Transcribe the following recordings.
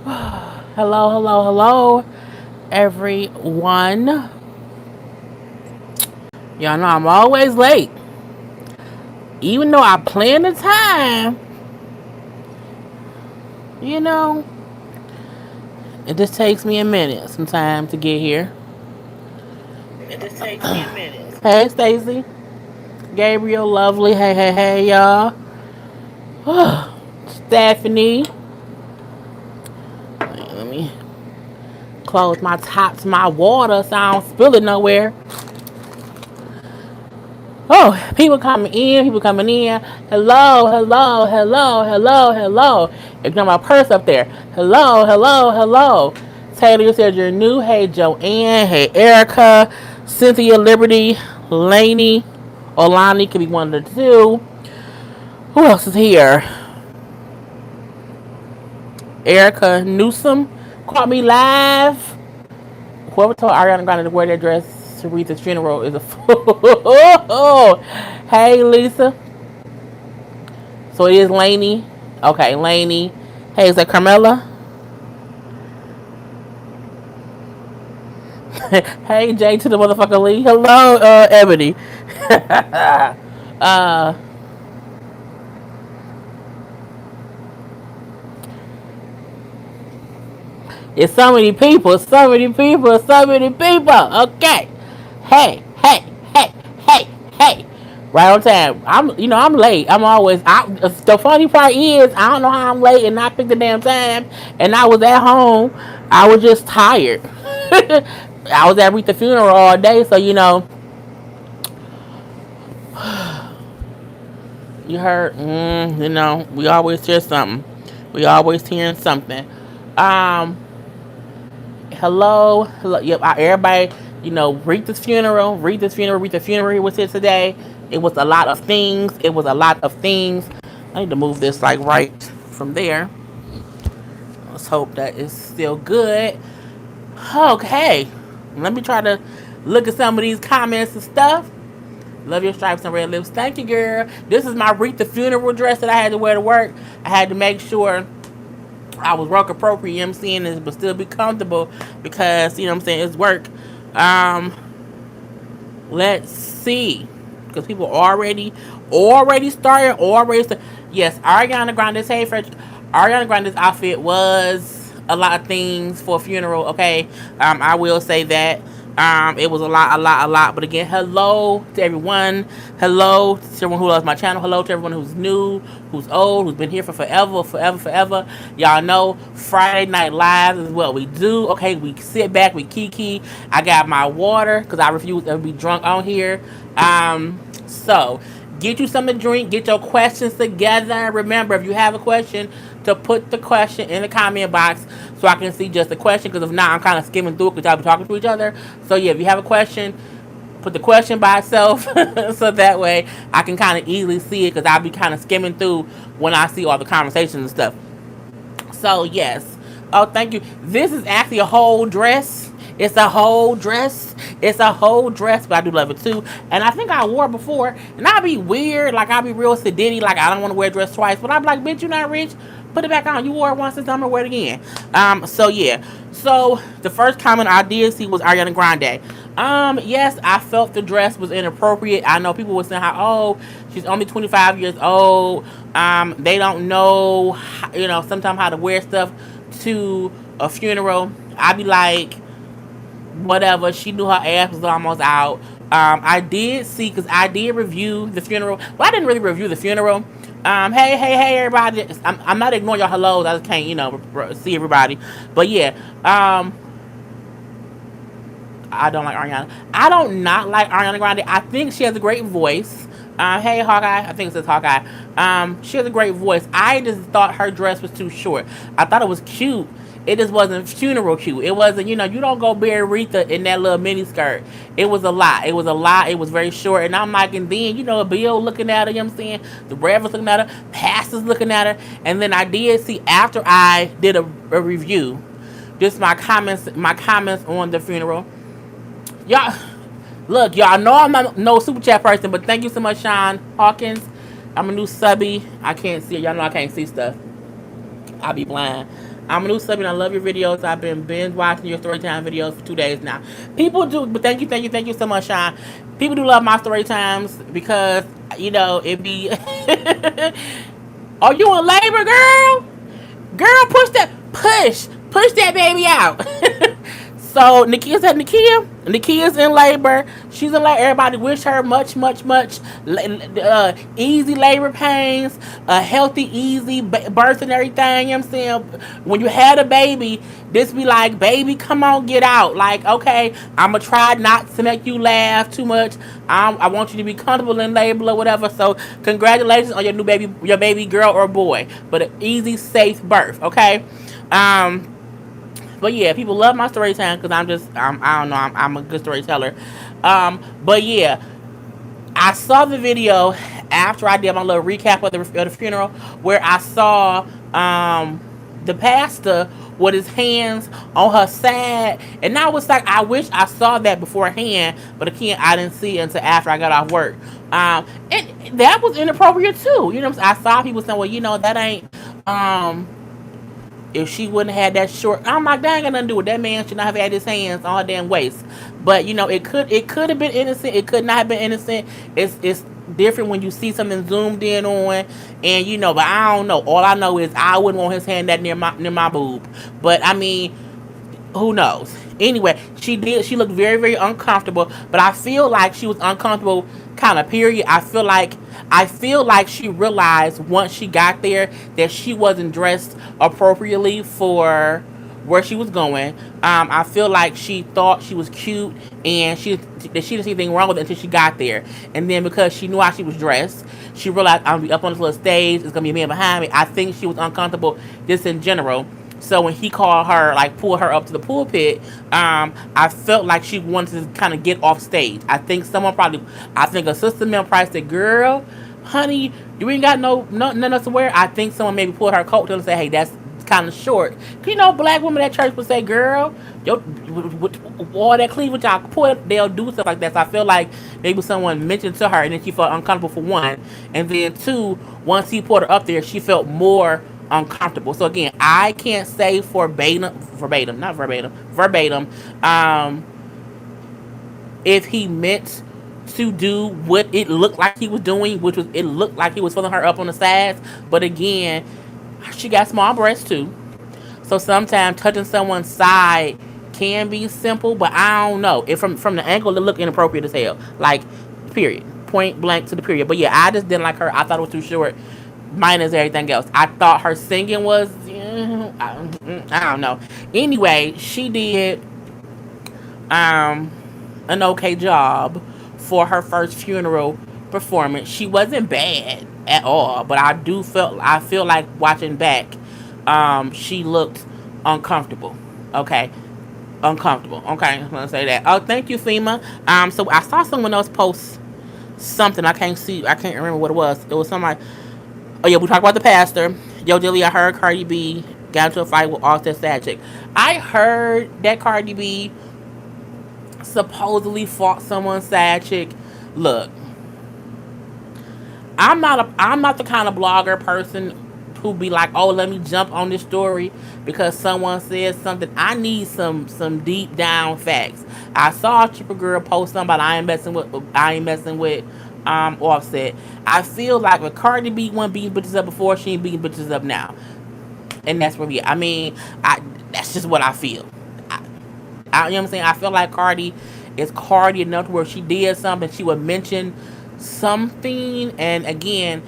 Hello, hello, hello, everyone. Y'all know I'm always late. Even though I plan the time, you know, it just takes me a minute sometimes to get here. It just takes me a minute. Hey, Stacy. Gabriel, lovely. Hey, hey, hey, y'all. Stephanie. Let me close my top to my water so I don't spill it nowhere. Oh, people coming in, people coming in. Hello, hello, hello, hello, hello. Ignore my purse up there. Hello, hello, hello. Taylor, you said you're new. Hey, Joanne. Hey, Erica. Cynthia, Liberty, Laney, Olani could be one of the two. Who else is here? Erica Newsom caught me live. Whoever told Ariana Grande to wear that dress to Rita's funeral is a fool. Hey, Lisa. So it is Laney. Okay, Laney. Hey, is that Carmela? Hey, Jay to the motherfucker Lee. Hello, Ebony. uh, it's so many people, so many people, so many people. Okay. Hey, hey, hey, hey, hey. Right on time. I'm late. I'm always. The funny part is, I don't know how I'm late and not pick the damn time. And I was at home. I was just tired. I was at the funeral all day, so you heard. We always hear something. We always hearing something. Um, hello, hello. Yep, everybody. Read this funeral. Read this funeral. Read the funeral. He was here today. It was a lot of things. It was a lot of things. I need to move this like right from there. Let's hope that it's still good. Okay, let me try to look at some of these comments and stuff. Love your stripes and red lips. Thank you, girl. This is my Read the funeral dress that I had to wear to work. I had to make sure I was work appropriate, emceeing it, but still be comfortable because what I'm saying, it's work. Um, let's see, because people already started Yes, Ariana Grande's Ariana Grande's outfit was a lot of things for a funeral. Okay, I will say that. It was a lot. But again, hello to everyone. Hello to everyone who loves my channel. Hello to everyone who's new, who's old, who's been here for forever, forever, forever. Y'all know Friday Night Live is what we do. Okay, we sit back, we kiki. I got my water because I refuse to be drunk on here. So get you something to drink. Get your questions together. Remember, if you have a question, to put the question in the comment box so I can see just the question. Because if not, I'm kind of skimming through it because y'all be talking to each other. So yeah, if you have a question, put the question by itself so that way I can kind of easily see it because I'll be kind of skimming through when I see all the conversations and stuff. So yes. Oh, thank you. This is actually a whole dress. It's a whole dress. It's a whole dress, but I do love it too. And I think I wore it before, and I'll be weird, like I'll be real sedity, like I don't want to wear a dress twice. But I'm like, bitch, you not rich. Put it back on. You wore it once, this I'm gonna wear it again. So yeah. So the first comment I did see was Ariana Grande. Yes, I felt the dress was inappropriate. I know people were saying how, oh, she's only 25 years old. They don't know, sometimes how to wear stuff to a funeral. I'd be like, whatever. She knew her ass was almost out. I did see, because I did review the funeral. Well, I didn't really review the funeral. Hey, hey, hey, everybody. I'm not ignoring your hellos. I just can't, see everybody. But yeah, I don't like Ariana. I don't not like Ariana Grande. I think she has a great voice. Hey, Hawkeye. I think it says Hawkeye. She has a great voice. I just thought her dress was too short. I thought it was cute. It just wasn't funeral cute. It wasn't, you don't go bury Aretha in that little mini skirt. It was a lot. It was a lot. It was very short. And I'm like, and then, Bill looking at her, you know what I'm saying? The Reverend's looking at her. Pastor's looking at her. And then I did see, after I did a review, just my comments on the funeral. Y'all, look, y'all know I'm not no super chat person, but thank you so much, Sean Hawkins. I'm a new subby. I can't see it. Y'all know I can't see stuff. I'll be blind. I'm a new sub and I love your videos. I've been binge watching your story time videos for 2 days now. People do, but thank you so much, Sean. People do love my story times because it be. Are you in labor, girl? Girl, push that baby out. So Nakia said, Nakia's in labor. She's in labor. Everybody wish her much easy labor pains, a healthy, easy birth and everything. You know what I'm saying? When you had a baby, this be like, baby, come on, get out. Like, okay, I'm gonna try not to make you laugh too much. I want you to be comfortable in labor or whatever. So congratulations on your new baby, your baby girl or boy, but an easy, safe birth. Okay. Um, but yeah, people love my story time because I don't know, I'm a good storyteller. But yeah, I saw the video after I did my little recap of the funeral where I saw the pastor with his hands on her side, and I was like, I wish I saw that beforehand, but again, I didn't see it until after I got off work. And that was inappropriate too. You know, what I'm saying? I saw people saying, well, that ain't um if she wouldn't have had that short, I'm like, that ain't got nothing to do with that. Man should not have had his hands on her damn waist. But it could have been innocent. It could not have been innocent. It's different when you see something zoomed in on, and But I don't know. All I know is I wouldn't want his hand that near my boob. But I mean, who knows? Anyway, she did. She looked very, very uncomfortable. But I feel like she was uncomfortable, kind of. Period. I feel like she realized once she got there that she wasn't dressed appropriately for where she was going. I feel like she thought she was cute and that she didn't see anything wrong with it until she got there. And then because she knew how she was dressed, she realized I'm gonna be up on this little stage. It's gonna be a man behind me. I think she was uncomfortable just in general. So when he called her, like pulled her up to the pulpit, I felt like she wanted to kind of get off stage. I think a sister member probably said, "Girl, honey, you ain't got nothing else to wear." I think someone maybe pulled her coat and said, "Hey, that's kind of short." 'Cause black women at church would say, "Girl, with all that cleavage y'all put," they'll do stuff like that. So I feel like maybe someone mentioned to her, and then she felt uncomfortable for one, and then two, once he put her up there, she felt more uncomfortable. So again, I can't say verbatim, if he meant to do what it looked like he was doing, which was it looked like he was filling her up on the sides. But again, she got small breasts too. So sometimes touching someone's side can be simple, but I don't know. If from the angle it looked inappropriate as hell. Like, period. Point blank to the period. But yeah, I just didn't like her. I thought it was too short. Minus everything else. I thought her singing was I don't know. Anyway, she did um an okay job for her first funeral performance. She wasn't bad at all, but I feel like watching back, she looked uncomfortable. Okay. Uncomfortable. Okay, I'm gonna say that. Oh, thank you, FEMA. So I saw someone else post something. I can't remember what it was. It was something like, oh yeah, we talked about the pastor. Yo, Dilly, I heard Cardi B got into a fight with Offset Sagic. I heard that Cardi B supposedly fought someone sad chick. Look, I'm not the kind of blogger person who be like, oh, let me jump on this story because someone says something. I need some deep down facts. I saw a cheaper girl post something about I ain't messing with Offset. I feel like if Cardi B wasn't beating bitches up before, she ain't beating bitches up now. And that's where we at. I mean, that's just what I feel. You know what I'm saying? I feel like Cardi is Cardi enough to where she did something, she would mention something. And again,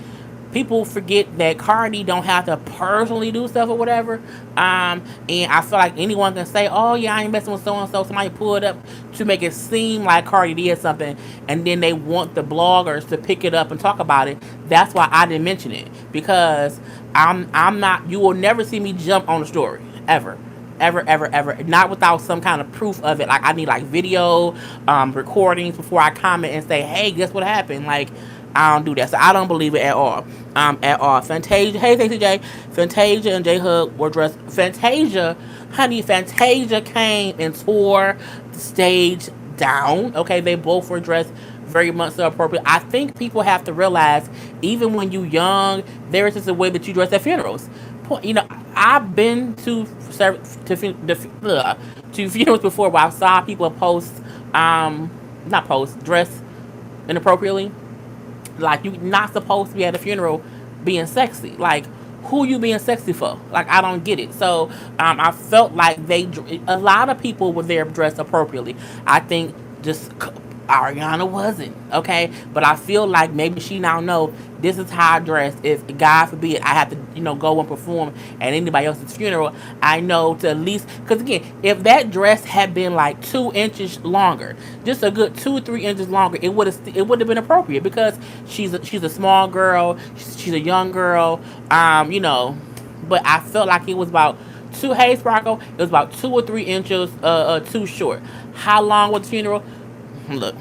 people forget that Cardi don't have to personally do stuff or whatever. And I feel like anyone can say, "Oh yeah, I ain't messing with so and so." Somebody pull it up to make it seem like Cardi did something, and then they want the bloggers to pick it up and talk about it. That's why I didn't mention it because I'm not. You will never see me jump on the story ever. Ever, ever, ever, not without some kind of proof of it. Like I need like video, recordings before I comment and say, "Hey, guess what happened?" Like I don't do that, so I don't believe it at all. At all. Fantasia, hey, thanks, J. Fantasia and J Hook were dressed. Fantasia came and tore the stage down. Okay, they both were dressed very much so appropriate. I think people have to realize, even when you young, there is just a way that you dress at funerals. You know, I've been to to funerals before where I saw people post, um, not post, dress inappropriately. Like, you not supposed to be at a funeral being sexy. Like, who you being sexy for? Like, I don't get it. So I felt like a lot of people were there dressed appropriately. I think just Ariana wasn't, okay, but I feel like maybe she now know this is how I dress. If God forbid I have to, go and perform at anybody else's funeral, I know to at least, because again, if that dress had been like 2 inches longer, just a good 2 or 3 inches longer, it would have been appropriate because she's a small girl, she's a young girl, but I felt like it was about two. Hey, Sparkle, it was about 2 or 3 inches too short. How long was the funeral? Look,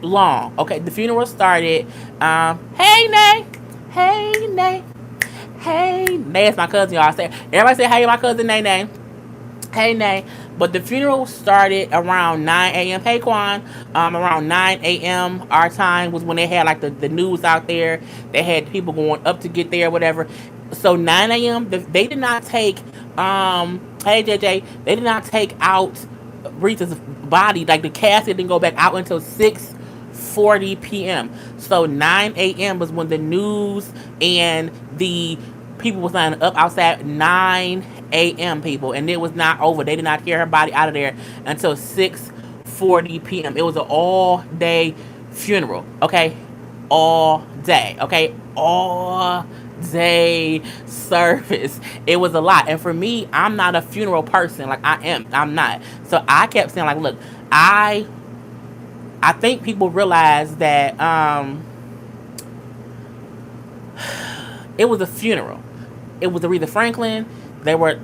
long. Okay, the funeral started. Hey, Nay. Hey, Nay. Hey, Nay. It's my cousin, y'all. Everybody say, hey, my cousin, Nay, Nay. Hey, Nay. But the funeral started around 9 a.m. Hey, Quan. Around 9 a.m. our time was when they had like the news out there. They had people going up to get there, whatever. So 9 a.m. They did not take. Hey, JJ. They did not take out Rita's body. Like, the casket didn't go back out until 6:40 p.m. So 9 a.m. was when the news and the people were signing up outside. 9 a.m. people, and it was not over. They did not carry her body out of there until 6:40 p.m. It was an all day funeral. Okay, all day. Okay, all day service. It was a lot. And for me, I'm not a funeral person. Like, I'm not. So I kept saying, like, look, I think people realize that it was a funeral. It was Aretha Franklin. They were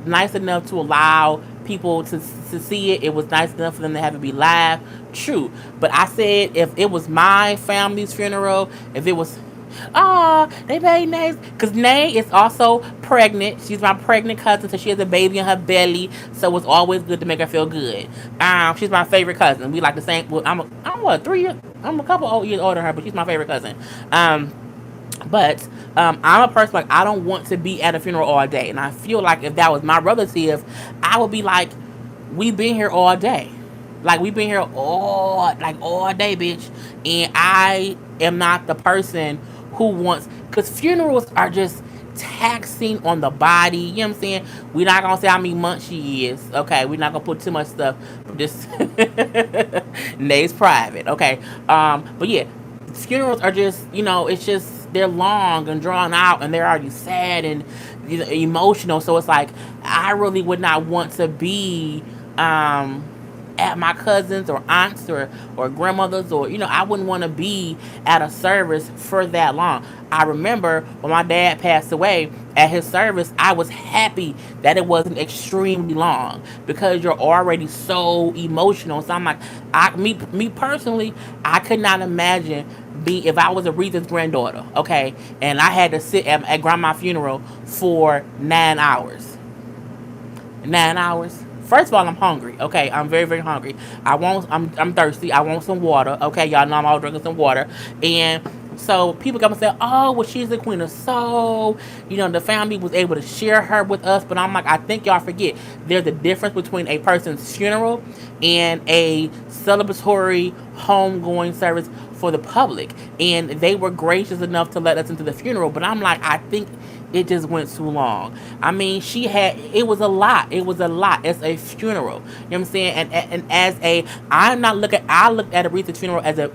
nice enough to allow people to see it. It was nice enough for them to have it be live. True, but I said if it was my family's funeral, if it was, oh, they made names because Nay is also pregnant. She's my pregnant cousin, so she has a baby in her belly. So it's always good to make her feel good. She's my favorite cousin. We like the same. Well, I'm what 3 years. I'm a couple old years older than her, but she's my favorite cousin. But I'm a person, like, I don't want to be at a funeral all day, and I feel like if that was my relative, I would be like, we've been here all day, like we've been here all day, bitch, and I am not the person who wants, because funerals are just taxing on the body. You know what I'm saying? We're not gonna say how many months she is. Okay, we're not gonna put too much stuff. Just Nay's private. Okay, but yeah, funerals are just, it's just, they're long and drawn out, and they're already sad and, emotional. So it's like, I really would not want to be at my cousins or aunts or grandmothers, or I wouldn't want to be at a service for that long. I remember when my dad passed away, at his service I was happy that it wasn't extremely long, because you're already so emotional. So I'm like, me personally, I could not imagine be if I was Aretha's granddaughter, okay, and I had to sit at grandma's funeral for 9 hours. 9 hours. First of all, I'm hungry. Okay, I'm very, very hungry. I'm thirsty. I want some water. Okay, y'all know I'm all drinking some water. And so people come and say, "Oh, well, she's the queen of soul." The family was able to share her with us. But I'm like, I think y'all forget there's a difference between a person's funeral and a celebratory homegoing service for the public. And they were gracious enough to let us into the funeral. But I'm like, I think it just went too long. I mean, it was a lot. It was a lot. It's a funeral. You know what I'm saying? And as a, I'm not looking, I looked at Aretha's funeral as a,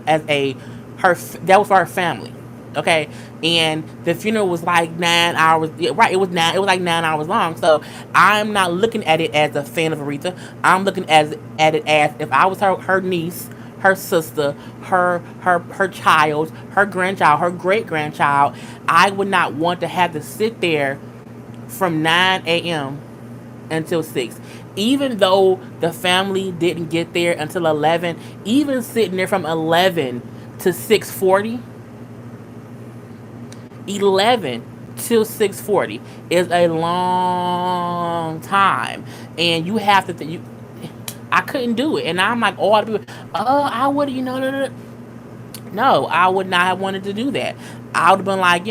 that was for her family. Okay. And the funeral was like 9 hours. Yeah, right. It was like 9 hours long. So I'm not looking at it as a fan of Aretha. I'm looking at it as if I was her niece, her sister, her child, her grandchild, her great grandchild, I would not want to have to sit there from 9 a.m. until 6. Even though the family didn't get there until 11, even sitting there from 11 to 6:40, 11 till 6:40 is a long time, and you have to I couldn't do it. And I'm like, all the people, oh, I would, no, I would not have wanted to do that. I would have been like,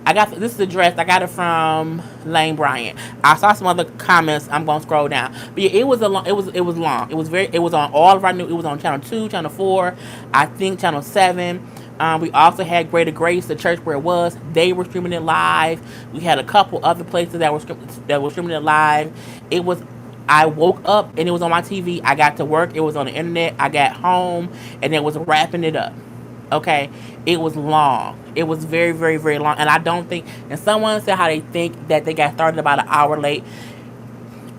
I got this is the dress. I got it from Lane Bryant. I saw some other comments. I'm gonna scroll down. But yeah, it was a long. It was long. It was very. It was on all of our new. It was on channel 2, channel 4, I think channel 7. We also had Greater Grace, the church where it was. They were streaming it live. We had a couple other places that were streaming it live. It was. I woke up and it was on my TV. I got to work. It was on the internet. I got home and it was wrapping it up. Okay, it was long. It was very, very, very long. And I don't think. And someone said how they think that they got started about an hour late.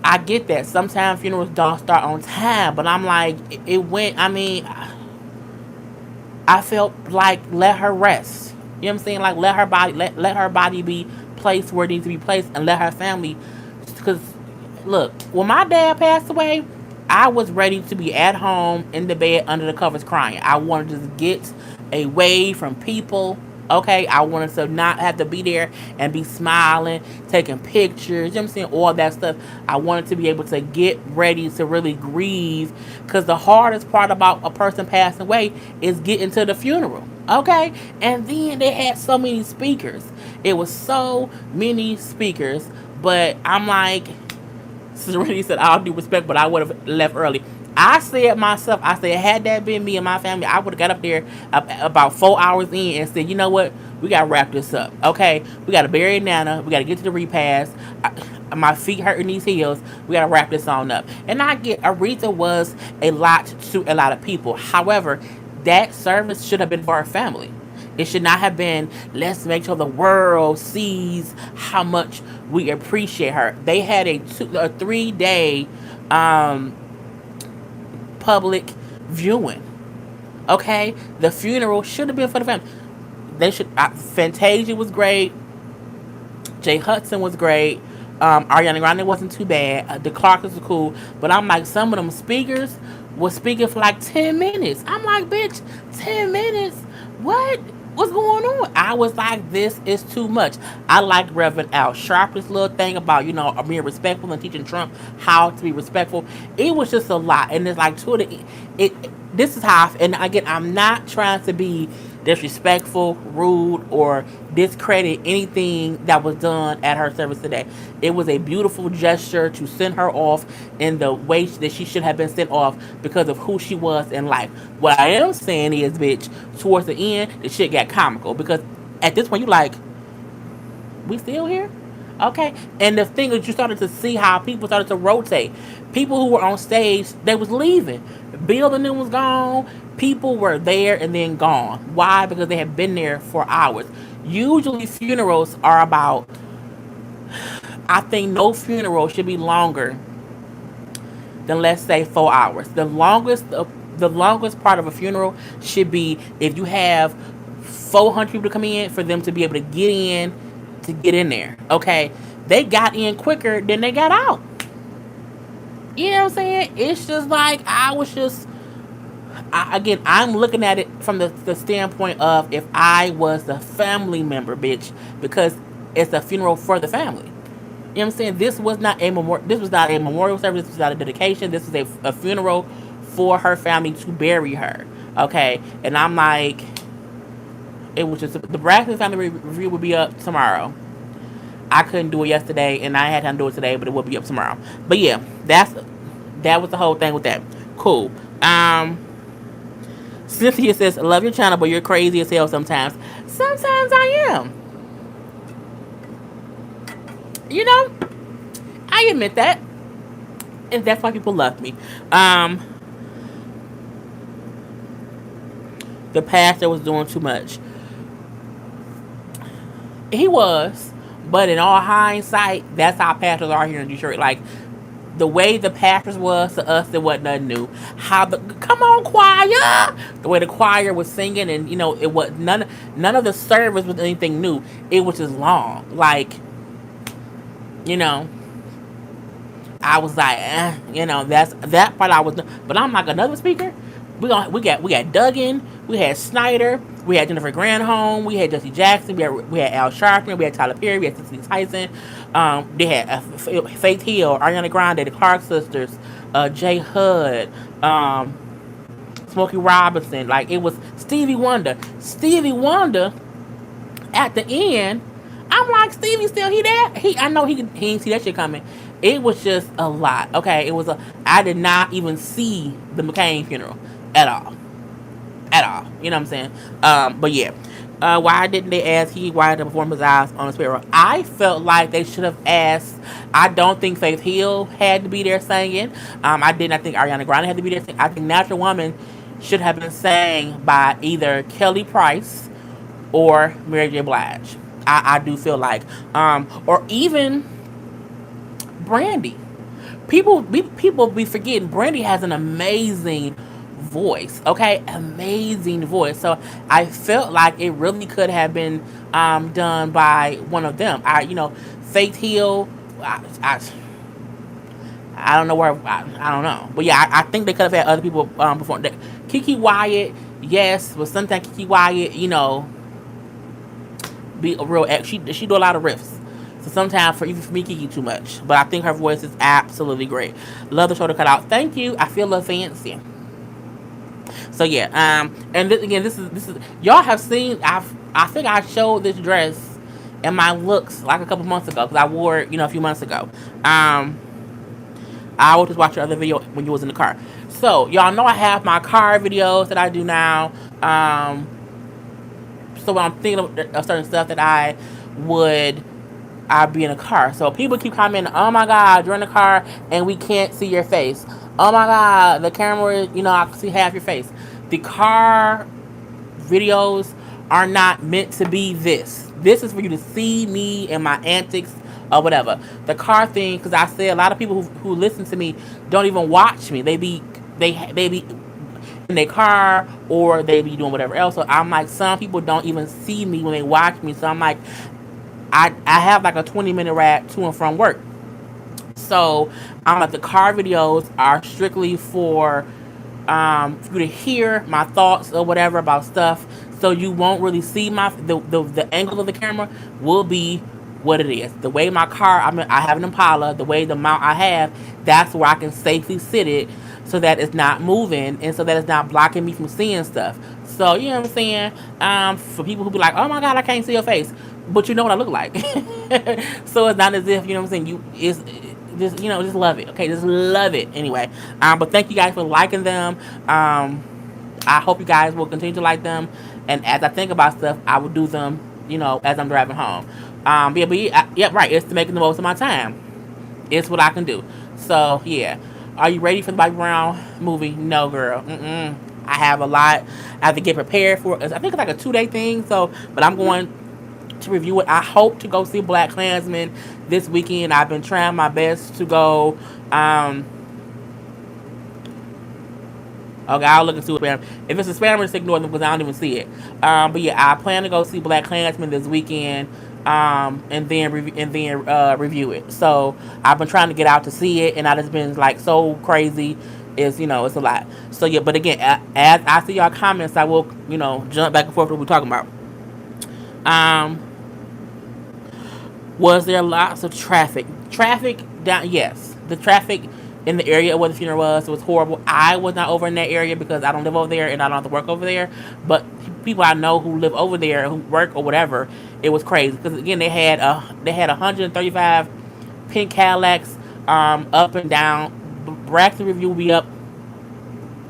I get that. Sometimes funerals don't start on time, but I'm like, it went. I mean, I felt like let her rest. You know what I'm saying? Like let her body be placed where it needs to be placed, and let her family. Because look, when my dad passed away, I was ready to be at home in the bed under the covers crying. I wanted to just get away from people. Okay, I wanted to not have to be there and be smiling, taking pictures, you know what I'm saying? All that stuff. I wanted to be able to get ready to really grieve, because the hardest part about a person passing away is getting to the funeral. Okay, and then they had so many speakers. It was so many speakers, but I'm like, Serenity said, "I'll do respect, but I would have left early." I said myself, I said, had that been me and my family, I would have got up there about 4 hours in and said, you know what? We got to wrap this up. Okay? We got to bury Nana. We got to get to the repast. My feet hurting these heels. We got to wrap this on up. And I get, Aretha was a lot to a lot of people. However, that service should have been for our family. It should not have been, let's make sure the world sees how much we appreciate her. They had a 3 day public viewing. Okay? The funeral should have been for the family. They should. Fantasia was great. Jay Hudson was great. Ariana Grande wasn't too bad. The Clarks was cool. But I'm like, some of them speakers was speaking for like 10 minutes. I'm like, bitch, 10 minutes? What? What's going on? I was like, this is too much. I like Reverend Al Sharpton's little thing about, being respectful and teaching Trump how to be respectful. It was just a lot. And it's like, this is how, and again, I'm not trying to be disrespectful, rude, or discredit anything that was done at her service today. It was a beautiful gesture to send her off in the way that she should have been sent off because of who she was in life. What I am saying is, bitch, towards the end, the shit got comical because at this point, you like, we still here? Okay. And the thing is, you started to see how people started to rotate. People who were on stage, they was leaving. Bill the New was gone. People were there and then gone. Why? Because they had been there for hours. Usually funerals are about, I think no funeral should be longer than, let's say, 4 hours. The longest part of a funeral should be if you have 400 people to come in, for them to be able to get in there. Okay, they got in quicker than they got out. You know what I'm saying? It's just like I was just. Again, I'm looking at it from the standpoint of if I was the family member, bitch, because it's a funeral for the family. You know what I'm saying? This was not a memorial service. This was not a dedication. This was a funeral for her family to bury her. Okay, and I'm like, it was just the Braxton family review will be up tomorrow. I couldn't do it yesterday, and I had time to do it today, but it will be up tomorrow. But yeah, that was the whole thing with that. Cool. Cynthia says, "Love your channel, but you're crazy as hell sometimes." Sometimes I am. You know, I admit that, and that's why people love me. The pastor was doing too much. He was, but in all hindsight, that's how pastors are here in Detroit. Like the way the pastors was to us, it wasn't nothing new. How the come on choir, the way the choir was singing, and it was none of the service was anything new. It was just long. Like you know, I was like, that's that part I was. But I'm like another speaker. We got Duggan, we had Snyder, we had Jennifer Granholm, we had Jesse Jackson, we had Al Sharpton, we had Tyler Perry, we had Cicely Tyson. They had Faith Hill, Ariana Grande, the Clark sisters, Jay Hood, Smokey Robinson. Like it was Stevie Wonder. Stevie Wonder at the end. I'm like, Stevie still he there? I know he ain't see that shit coming. It was just a lot. Okay, it was a. I did not even see the McCain funeral at all, at all. You know what I'm saying? But yeah. Why didn't they ask he why to perform his eyes on the sparrow? I felt like they should have asked. I don't think Faith Hill had to be there singing. I did not think Ariana Grande had to be there singing. I think Natural Woman should have been sang by either Kelly Price or Mary J. Blige. I do feel like, or even Brandy. People be forgetting Brandy has an amazing voice. Okay, amazing voice. So I felt like it really could have been done by one of them. Faith Hill. I don't know where. I don't know, but yeah, I think they could have had other people perform. Kiki Wyatt, yes, but sometimes Kiki Wyatt, be a real she do a lot of riffs. So sometimes for me Kiki too much. But I think her voice is absolutely great. Love the shoulder cut out. Thank you. I feel a little fancy. So yeah, and again, this is y'all have seen. I think I showed this dress and my looks like a couple months ago because I wore it, a few months ago. I will just watch your other video when you was in the car. So y'all know I have my car videos that I do now. So when I'm thinking of certain stuff that I'd be in a car. So people keep commenting, oh my God, you're in the car and we can't see your face. Oh my God, the camera, I can see half your face. The car videos are not meant to be this. This is for you to see me and my antics or whatever. The car thing, because I say a lot of people who listen to me don't even watch me. They be in their car or they be doing whatever else. So I'm like, some people don't even see me when they watch me. So I'm like, I have like a 20-minute ride to and from work. So I'm like, the car videos are strictly for you to hear my thoughts or whatever about stuff. So you won't really see the angle of the camera will be what it is. The way my car, I have an Impala, the way the mount I have, that's where I can safely sit it so that it's not moving and so that it's not blocking me from seeing stuff. So, you know what I'm saying? For people who be like, oh my God, I can't see your face. But you know what I look like. So it's not as if, you know what I'm saying, it's just love it. Okay, just love it. Anyway, but thank you guys for liking them. I hope you guys will continue to like them. And as I think about stuff, I will do them, as I'm driving home. Yeah, right. It's to making the most of my time. It's what I can do. So yeah, are you ready for the Bobby Brown movie? No, girl. I have a lot. I have to get prepared for it. I think it's like a 2-day thing. So, but I'm going to review it. I hope to go see Black Klansman this weekend. I've been trying my best to go. Okay, I'll look and see what spam. If it's a spammer, just ignore them because I don't even see it. But yeah, I plan to go see Black Klansman this weekend. And then review it. So I've been trying to get out to see it, and I just been like so crazy. It's it's a lot. So yeah, but again, as I see y'all comments, I will jump back and forth what we're talking about. Was there lots of traffic? Traffic down? Yes, the traffic in the area where the funeral was horrible. I was not over in that area because I don't live over there and I don't have to work over there. But people I know who live over there, who work or whatever, it was crazy because again they had 135 pink Cadillacs up and down. Braxton Review will be up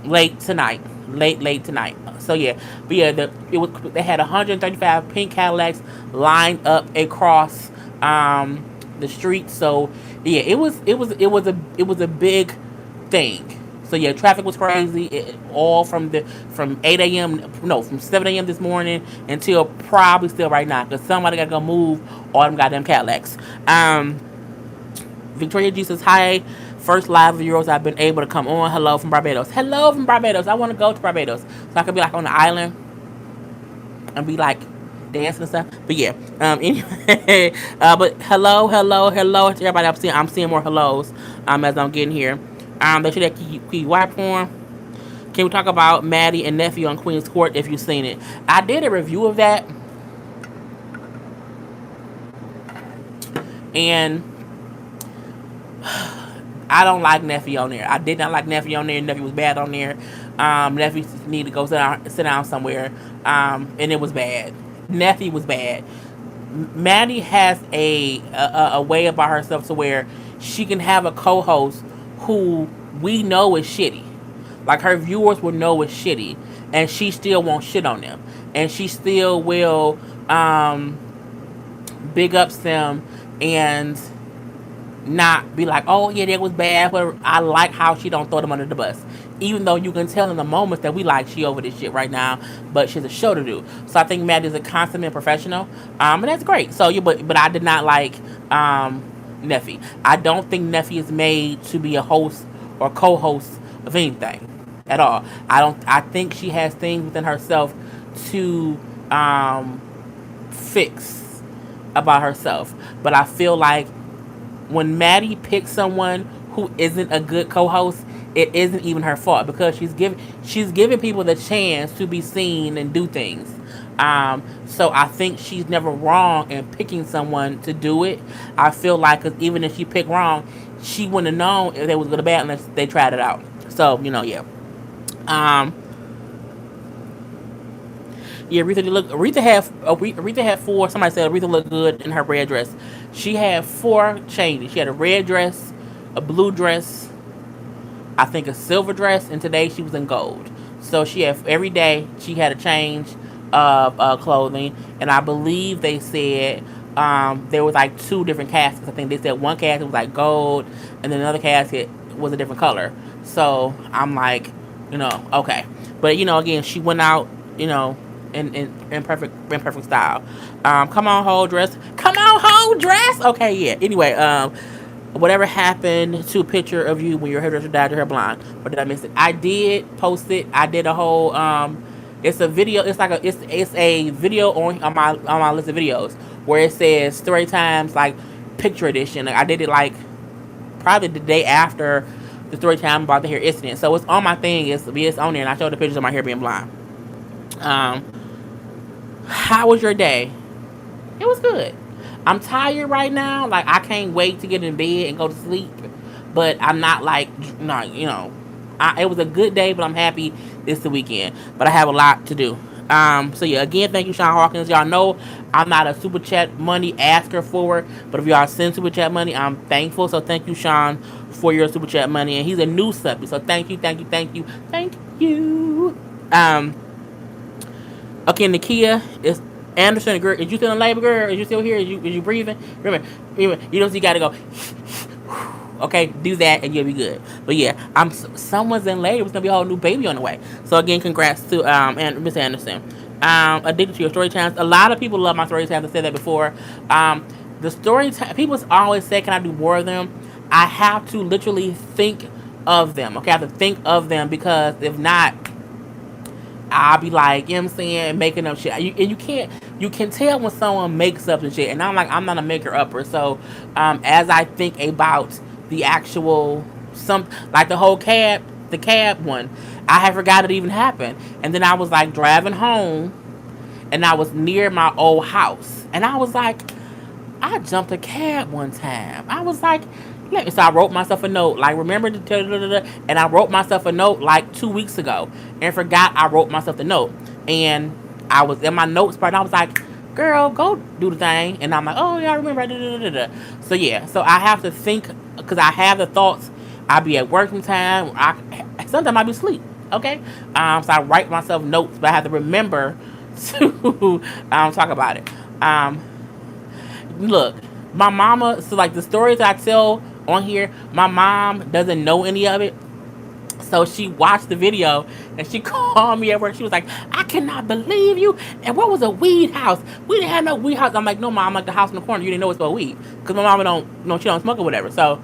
late tonight. Late tonight. So yeah, but yeah, they had 135 pink Cadillacs lined up across the street. So yeah, it was a big thing. So yeah, traffic was crazy. All from 8 a.m. No, from 7 a.m. this morning until probably still right now because somebody got to go move all them goddamn Cadillacs. Victoria G says hi. First live viewers I've been able to come on. Hello from Barbados. Hello from Barbados. I want to go to Barbados so I can be like on the island and be like dancing and stuff. But yeah, anyway, but hello to everybody. I'm seeing more hellos as I'm getting here. They should have key white form. Can we talk about Maddie and Nephew on Queen's Court if you've seen it? I did a review of that, and I don't like Nephew on there. I did not like Nephew on there. Nephew was bad on there. Nephew need to go sit down somewhere. And it was bad. Nephew was bad. Maddie has a way about herself to where she can have a co-host who we know is shitty. Like her viewers will know is shitty, and she still won't shit on them, and she still will big ups them and not be like, oh yeah, that was bad. But I like how she don't throw them under the bus, even though you can tell in the moments that we like she over this shit right now, but she's a show to do. So I think Maddie's a consummate professional, and that's great. So you, but I did not like Neffy. I don't think Neffy is made to be a host or co-host of anything at all. I don't. I think she has things within herself to fix about herself, but I feel like when Maddie picks someone who isn't a good co-host, it isn't even her fault because she's giving people the chance to be seen and do things. So I think she's never wrong in picking someone to do it. I feel like 'cause even if she picked wrong, she wouldn't have known if they was good or bad unless they tried it out. So yeah. Um, Yeah, Aretha had four. Somebody said Aretha looked good in her red dress. She had four changes. She had a red dress, a blue dress, I think a silver dress, and today she was in gold. So she had every day she had a change of clothing, and I believe they said there was like two different caskets. I think they said one casket was like gold, and then another casket was a different color. So I'm like, okay, but again, she went out, in perfect style. Come on, whole dress. Come on, whole dress. Okay, yeah. Anyway, whatever happened to a picture of you when your hairdresser dyed your hair blonde, or did I miss it? I did post it. I did a whole it's a video. It's a video on my list of videos where it says story times like picture edition. Like, I did it like probably the day after the story time about the hair incident. So it's on my thing. It's on there, and I showed the pictures of my hair being blonde. Um, how was your day? It was good. I'm tired right now. Like, I can't wait to get in bed and go to sleep. But I'm not like, no, it was a good day, but I'm happy it's the weekend. But I have a lot to do. So yeah, again, thank you, Sean Hawkins. Y'all know I'm not a super chat money asker for it, but if y'all send super chat money, I'm thankful. So thank you, Sean, for your super chat money. And he's a new sub. So thank you, thank you, thank you, thank you. Okay, Nakia is Anderson. Girl, is you still in labor, girl? Is you still here? Is you breathing? Remember, you gotta go. Okay, do that and you'll be good. But yeah, someone's in labor. It's gonna be a whole new baby on the way. So again, congrats to and Miss Anderson. Addicted to your story times. A lot of people love my story times. I said that before. The story time. People always say, "Can I do more of them?" I have to literally think of them. Okay, I have to think of them because if not, I'll be like, what I'm saying, making up shit. You can tell when someone makes up and shit. And I'm like, I'm not a maker upper. So, as I think about the actual, like the cab one, I had forgot it even happened. And then I was like driving home and I was near my old house. And I was like, I jumped a cab one time. I was like, so I wrote myself a note, like, remember and I wrote myself a note like 2 weeks ago and forgot I wrote myself the note. And I was in my notes part and I was like, girl, go do the thing. And I'm like, oh yeah, I remember. So yeah, so I have to think because I have the thoughts. I'll be at work sometime. Sometimes I'll be asleep. Okay. So I write myself notes, but I have to remember to talk about it. Look, my mama, so like the stories I tell on here, my mom doesn't know any of it. So she watched the video and she called me at work. She was like, I cannot believe you. And what was a weed house? We didn't have no weed house. I'm like, no, mom, I'm like the house in the corner. You didn't know it's about weed. Because my mama don't, she don't smoke or whatever. So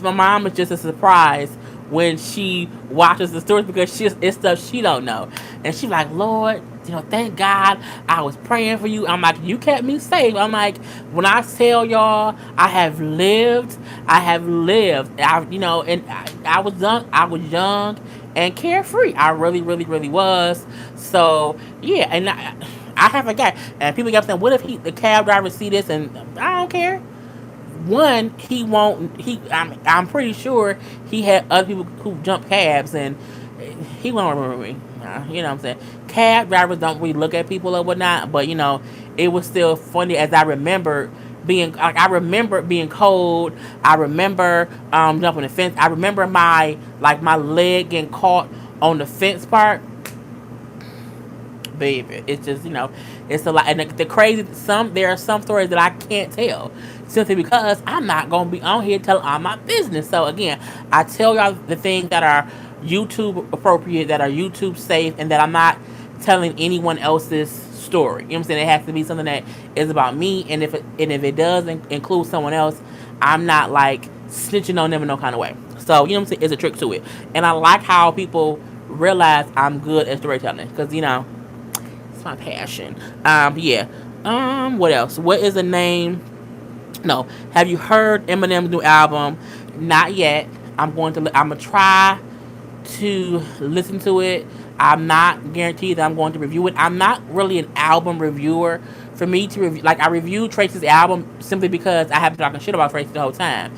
my mom is just a surprise when she watches the stories because it's stuff she don't know. And she's like, Lord, thank God I was praying for you. I'm like, you kept me safe. I'm like, when I tell y'all I have lived. And I was young and carefree. I really, really, really was. So yeah, and I have a guy. And people kept saying, what if the cab driver see this? And I don't care. One, he won't. I'm pretty sure he had other people who jumped cabs, and he won't remember me. You know what I'm saying? Cab drivers don't really look at people or whatnot, but it was still funny as I remember being like I remember being cold. I remember jumping the fence. I remember my leg getting caught on the fence part. Baby, it's just it's a lot. And the crazy there are some stories that I can't tell simply because I'm not gonna be on here telling all my business. So again, I tell y'all the things that are YouTube appropriate, that are YouTube safe, and that I'm not telling anyone else's story. You know what I'm saying? It has to be something that is about me, and if it does include someone else, I'm not like snitching on them in no kind of way. So you know what I'm saying? It's a trick to it, and I like how people realize I'm good at storytelling because it's my passion. Yeah. What else? What is the name? No. Have you heard Eminem's new album? Not yet. I'm gonna try to listen to it. I'm not guaranteed that I'm going to review it. I'm not really an album reviewer. For me to review, like I reviewed Tracy's album simply because I have been talking shit about Tracy the whole time.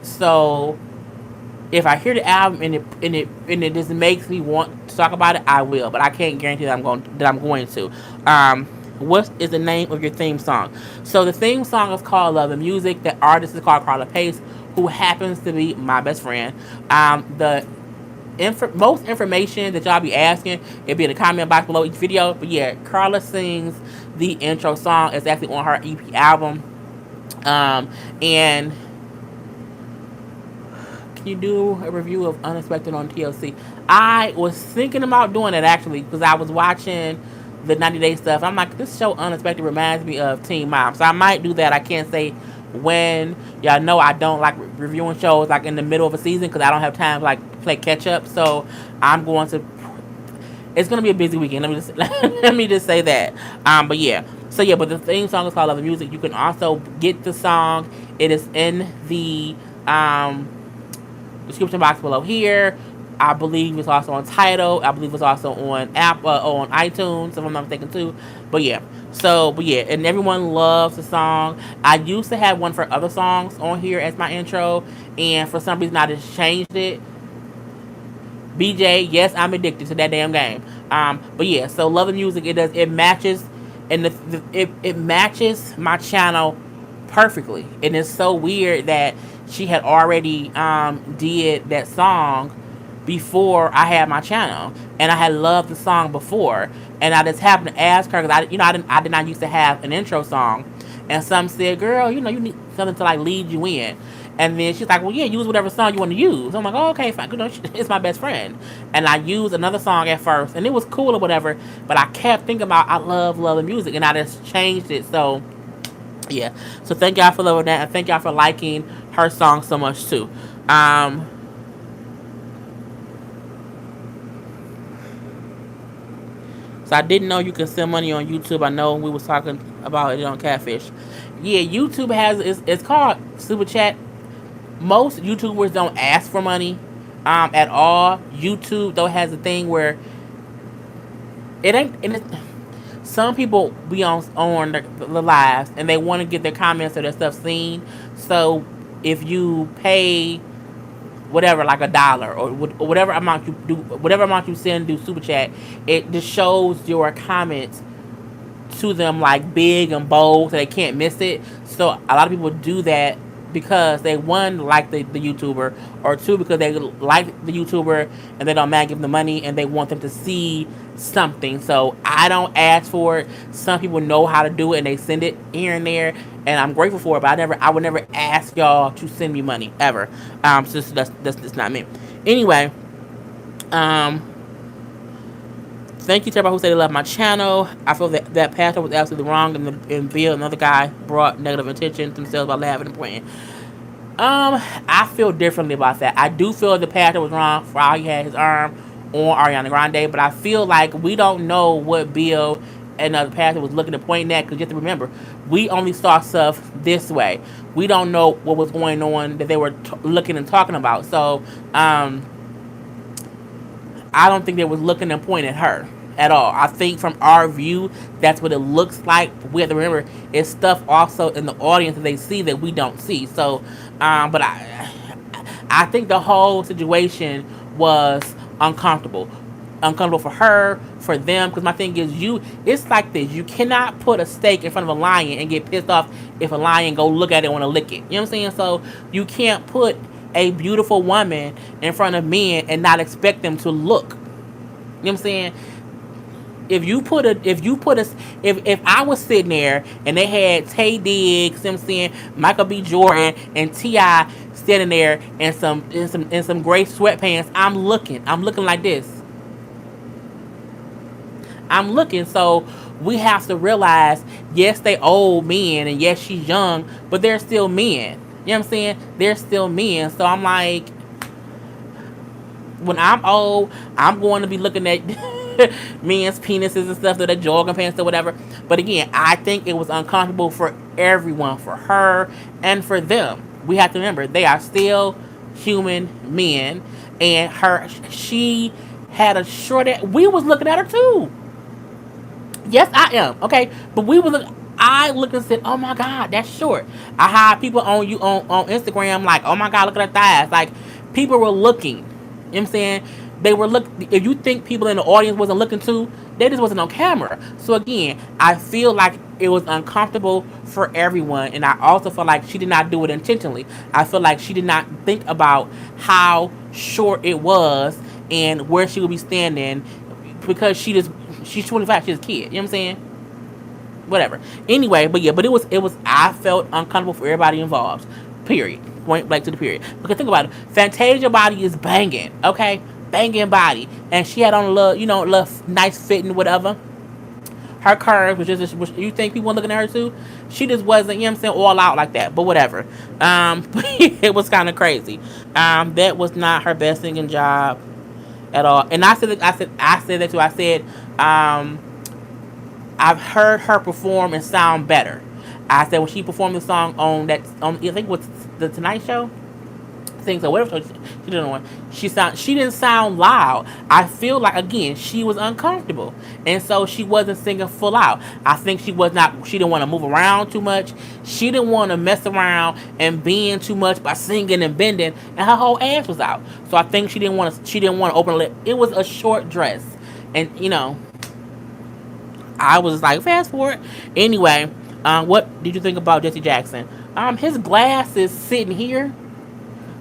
So if I hear the album and it just makes me want to talk about it, I will. But I can't guarantee that I'm going to. What is the name of your theme song? So the theme song is called "Love and Music." The artist is called Karla Pace, who happens to be my best friend. The most information that y'all be asking, it'll be in the comment box below each video. But yeah, Karla sings the intro song. It's actually on her EP album. And can you do a review of Unexpected on TLC? I was thinking about doing it actually because I was watching the 90 Day stuff. I'm like, this show Unexpected reminds me of Teen Mom. So I might do that. I can't say when. Y'all know I don't like reviewing shows like in the middle of a season because I don't have time to like play catch up. So I'm going to. It's gonna be a busy weekend. Let me just let me just say that. But yeah. So yeah, but the theme song is called Love and Music. You can also get the song. It is in the description box below here. I believe it's also on Tidal. I believe it's also on on iTunes, if I'm not mistaken too. But yeah, and everyone loves the song. I used to have one for other songs on here as my intro, and for some reason I just changed it. BJ, yes, I'm addicted to that damn game. But yeah, so Love and Music, it matches, and it matches my channel perfectly, and it's so weird that she had already did that song before I had my channel, and I had loved the song before, and I just happened to ask her because I did not used to have an intro song, and some said, "Girl, you need something to like lead you in." And then she's like, "Well, yeah, use whatever song you want to use." I'm like, "Oh, okay, fine." It's my best friend, and I used another song at first, and it was cool or whatever. But I kept thinking about I love the music, and I just changed it. So yeah, so thank y'all for loving that, and thank y'all for liking her song so much too. Um, so I didn't know you can send money on YouTube. I know we was talking about it on Catfish. Yeah, YouTube has it's called Super Chat. Most YouTubers don't ask for money at all. YouTube though has a thing where it ain't. And some people be on the lives and they want to get their comments or their stuff seen. So if you pay whatever, like $1 or whatever amount you do, whatever amount you send through super chat, it just shows your comments to them like big and bold so they can't miss it. So a lot of people do that because they one like the YouTuber, or two because they like the YouTuber and they don't mind giving them money and they want them to see something. So I don't ask for it. Some people know how to do it and they send it here and there, and I'm grateful for it. But I would never ask y'all to send me money ever. So that's not me. Anyway, um, thank you to everybody who said they love my channel. I feel that pastor was absolutely wrong, and Bill, another guy, brought negative attention to themselves by laughing and pointing. I feel differently about that. I do feel the pastor was wrong for how he had his arm on Ariana Grande, but I feel like we don't know what Bill and the pastor was looking to point at, because you have to remember, we only saw stuff this way. We don't know what was going on that they were looking and talking about. So, I don't think they was looking and pointing at her at all. I think from our view, that's what it looks like. We have to remember, it's stuff also in the audience that they see that we don't see. So, but I think the whole situation was uncomfortable. uncomfortable for her, for them. Because my thing is, it's like this: you cannot put a steak in front of a lion and get pissed off if a lion go look at it and want to lick it. You know what I'm saying? So you can't put a beautiful woman in front of men and not expect them to look. You know what I'm saying? If I was sitting there and they had Tay Diggs, you know what I'm saying, Michael B. Jordan and T.I. standing there in some gray sweatpants, I'm looking like this. I'm looking. So we have to realize, yes, they old men, and yes, she's young, but they're still men. You know what I'm saying? They're still men. So I'm like, when I'm old, I'm going to be looking at men's penises and stuff, that jogging pants or whatever. But again, I think it was uncomfortable for everyone, for her and for them. We have to remember they are still human men, and she had a short. We was looking at her too. Yes, I am. Okay, but we was. I looked and said, "Oh my God, that's short." I had people on Instagram like, "Oh my God, look at her thighs." Like people were looking. You know what I'm saying? They were look. If you think people in the audience wasn't looking too, they just wasn't on camera. So again, I feel like it was uncomfortable for everyone, and I also feel like she did not do it intentionally. I feel like she did not think about how short it was and where she would be standing, because she's 25, she's a kid. You know what I'm saying? Whatever. Anyway, but yeah, but it was I felt uncomfortable for everybody involved. Period. Point blank to the period. Because think about it, Fantasia body is banging, okay, banging body, and she had on a little, little nice fitting whatever. Her curves, which you think people were looking at her too, she just wasn't, you know what I'm saying, all out like that. But whatever. It was kind of crazy. That was not her best singing job at all. And I said that too. I said, I've heard her perform and sound better. I said when she performed the song on I think it was the Tonight Show. I think so. Whatever she did one. She didn't sound loud. I feel like again she was uncomfortable, and so she wasn't singing full out. I think she was not. She didn't want to move around too much. She didn't want to mess around and bend too much by singing and bending, and her whole ass was out. So I think she didn't want to. She didn't want to open her lip. It was a short dress, and I was like, fast forward. Anyway, what did you think about Jesse Jackson? His glasses sitting here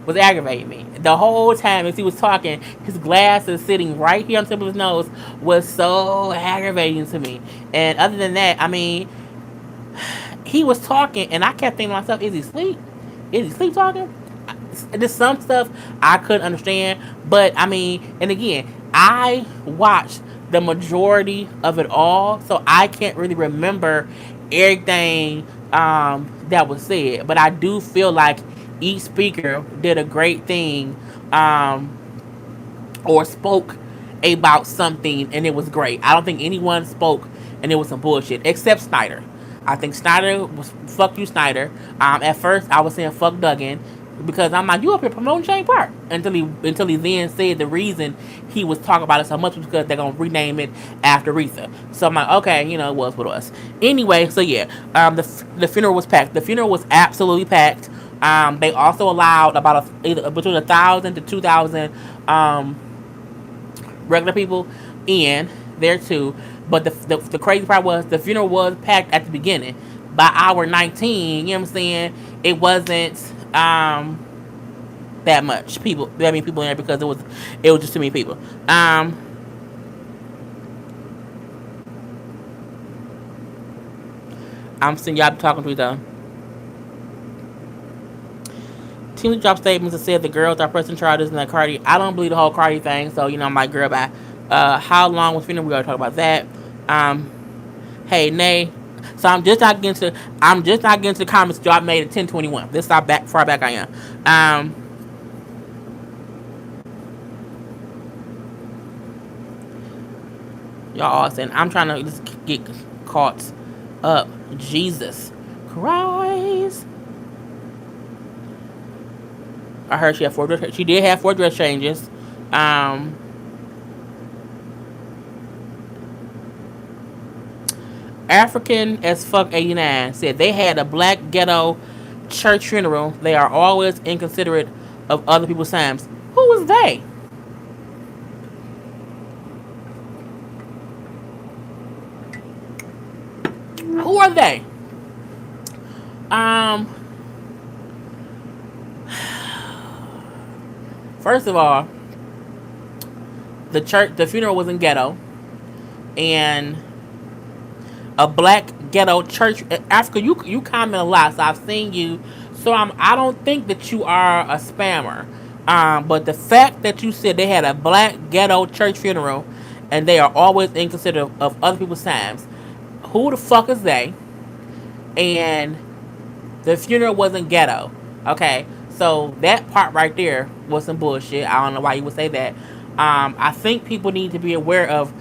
was aggravating me. The whole time as he was talking, his glasses sitting right here on the tip of his nose was so aggravating to me. And other than that, I mean, he was talking, and I kept thinking to myself, is he asleep? Is he sleep talking? There's some stuff I couldn't understand, but I mean, and again, I watched the majority of it all, so I can't really remember everything that was said. But I do feel like each speaker did a great thing, or spoke about something, and it was great. I don't think anyone spoke and it was some bullshit except Snyder. I think Snyder was fuck you, Snyder. At first I was saying fuck Duggan, because I'm like, you up here promoting Shane Park, until he then said the reason he was talking about it so much was because they're gonna rename it after Aretha. So I'm like, okay, it was what it was. Anyway, so yeah, the funeral was packed. The funeral was absolutely packed. They also allowed about either between 1,000 to 2,000 regular people in there too. But the crazy part was the funeral was packed at the beginning. By hour 19, you know what I'm saying, it wasn't that much people. That many people in there, because it was just too many people. I'm seeing y'all talking to each other. Team dropped statements and said the girls are pressing charges and that Cardi. I don't believe the whole Cardi thing, so I'm like, girl, bye. How long was funeral? We gotta talk about that. Hey, Nay. So I'm just not getting to the comments y'all made at 10:21. This is how far back I am. Y'all all saying I'm trying to just get caught up. Jesus Christ. I heard she did have 4 dress changes. African as fuck 89 said they had a black ghetto church funeral. They are always inconsiderate of other people's times. Who was they? are they? Um, First of all, the funeral was in ghetto, and a black ghetto church. Africa, you comment a lot, so I've seen you. So I don't think that you are a spammer. But the fact that you said they had a black ghetto church funeral, and they are always inconsiderate of other people's times. Who the fuck is they? And the funeral wasn't ghetto. Okay, so that part right there was some bullshit. I don't know why you would say that. I think people need to be aware of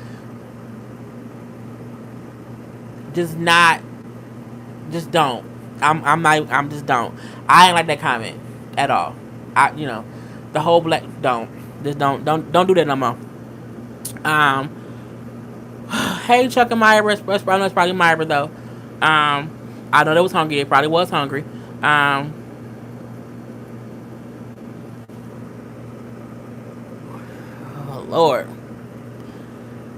just not, just don't. I'm not. I'm just don't. I ain't like that comment at all. The whole black don't. Just don't do that no more. Um, hey Chuck and Myra, I know it's probably Myra though. I know they was hungry. It probably was hungry. Um, oh Lord.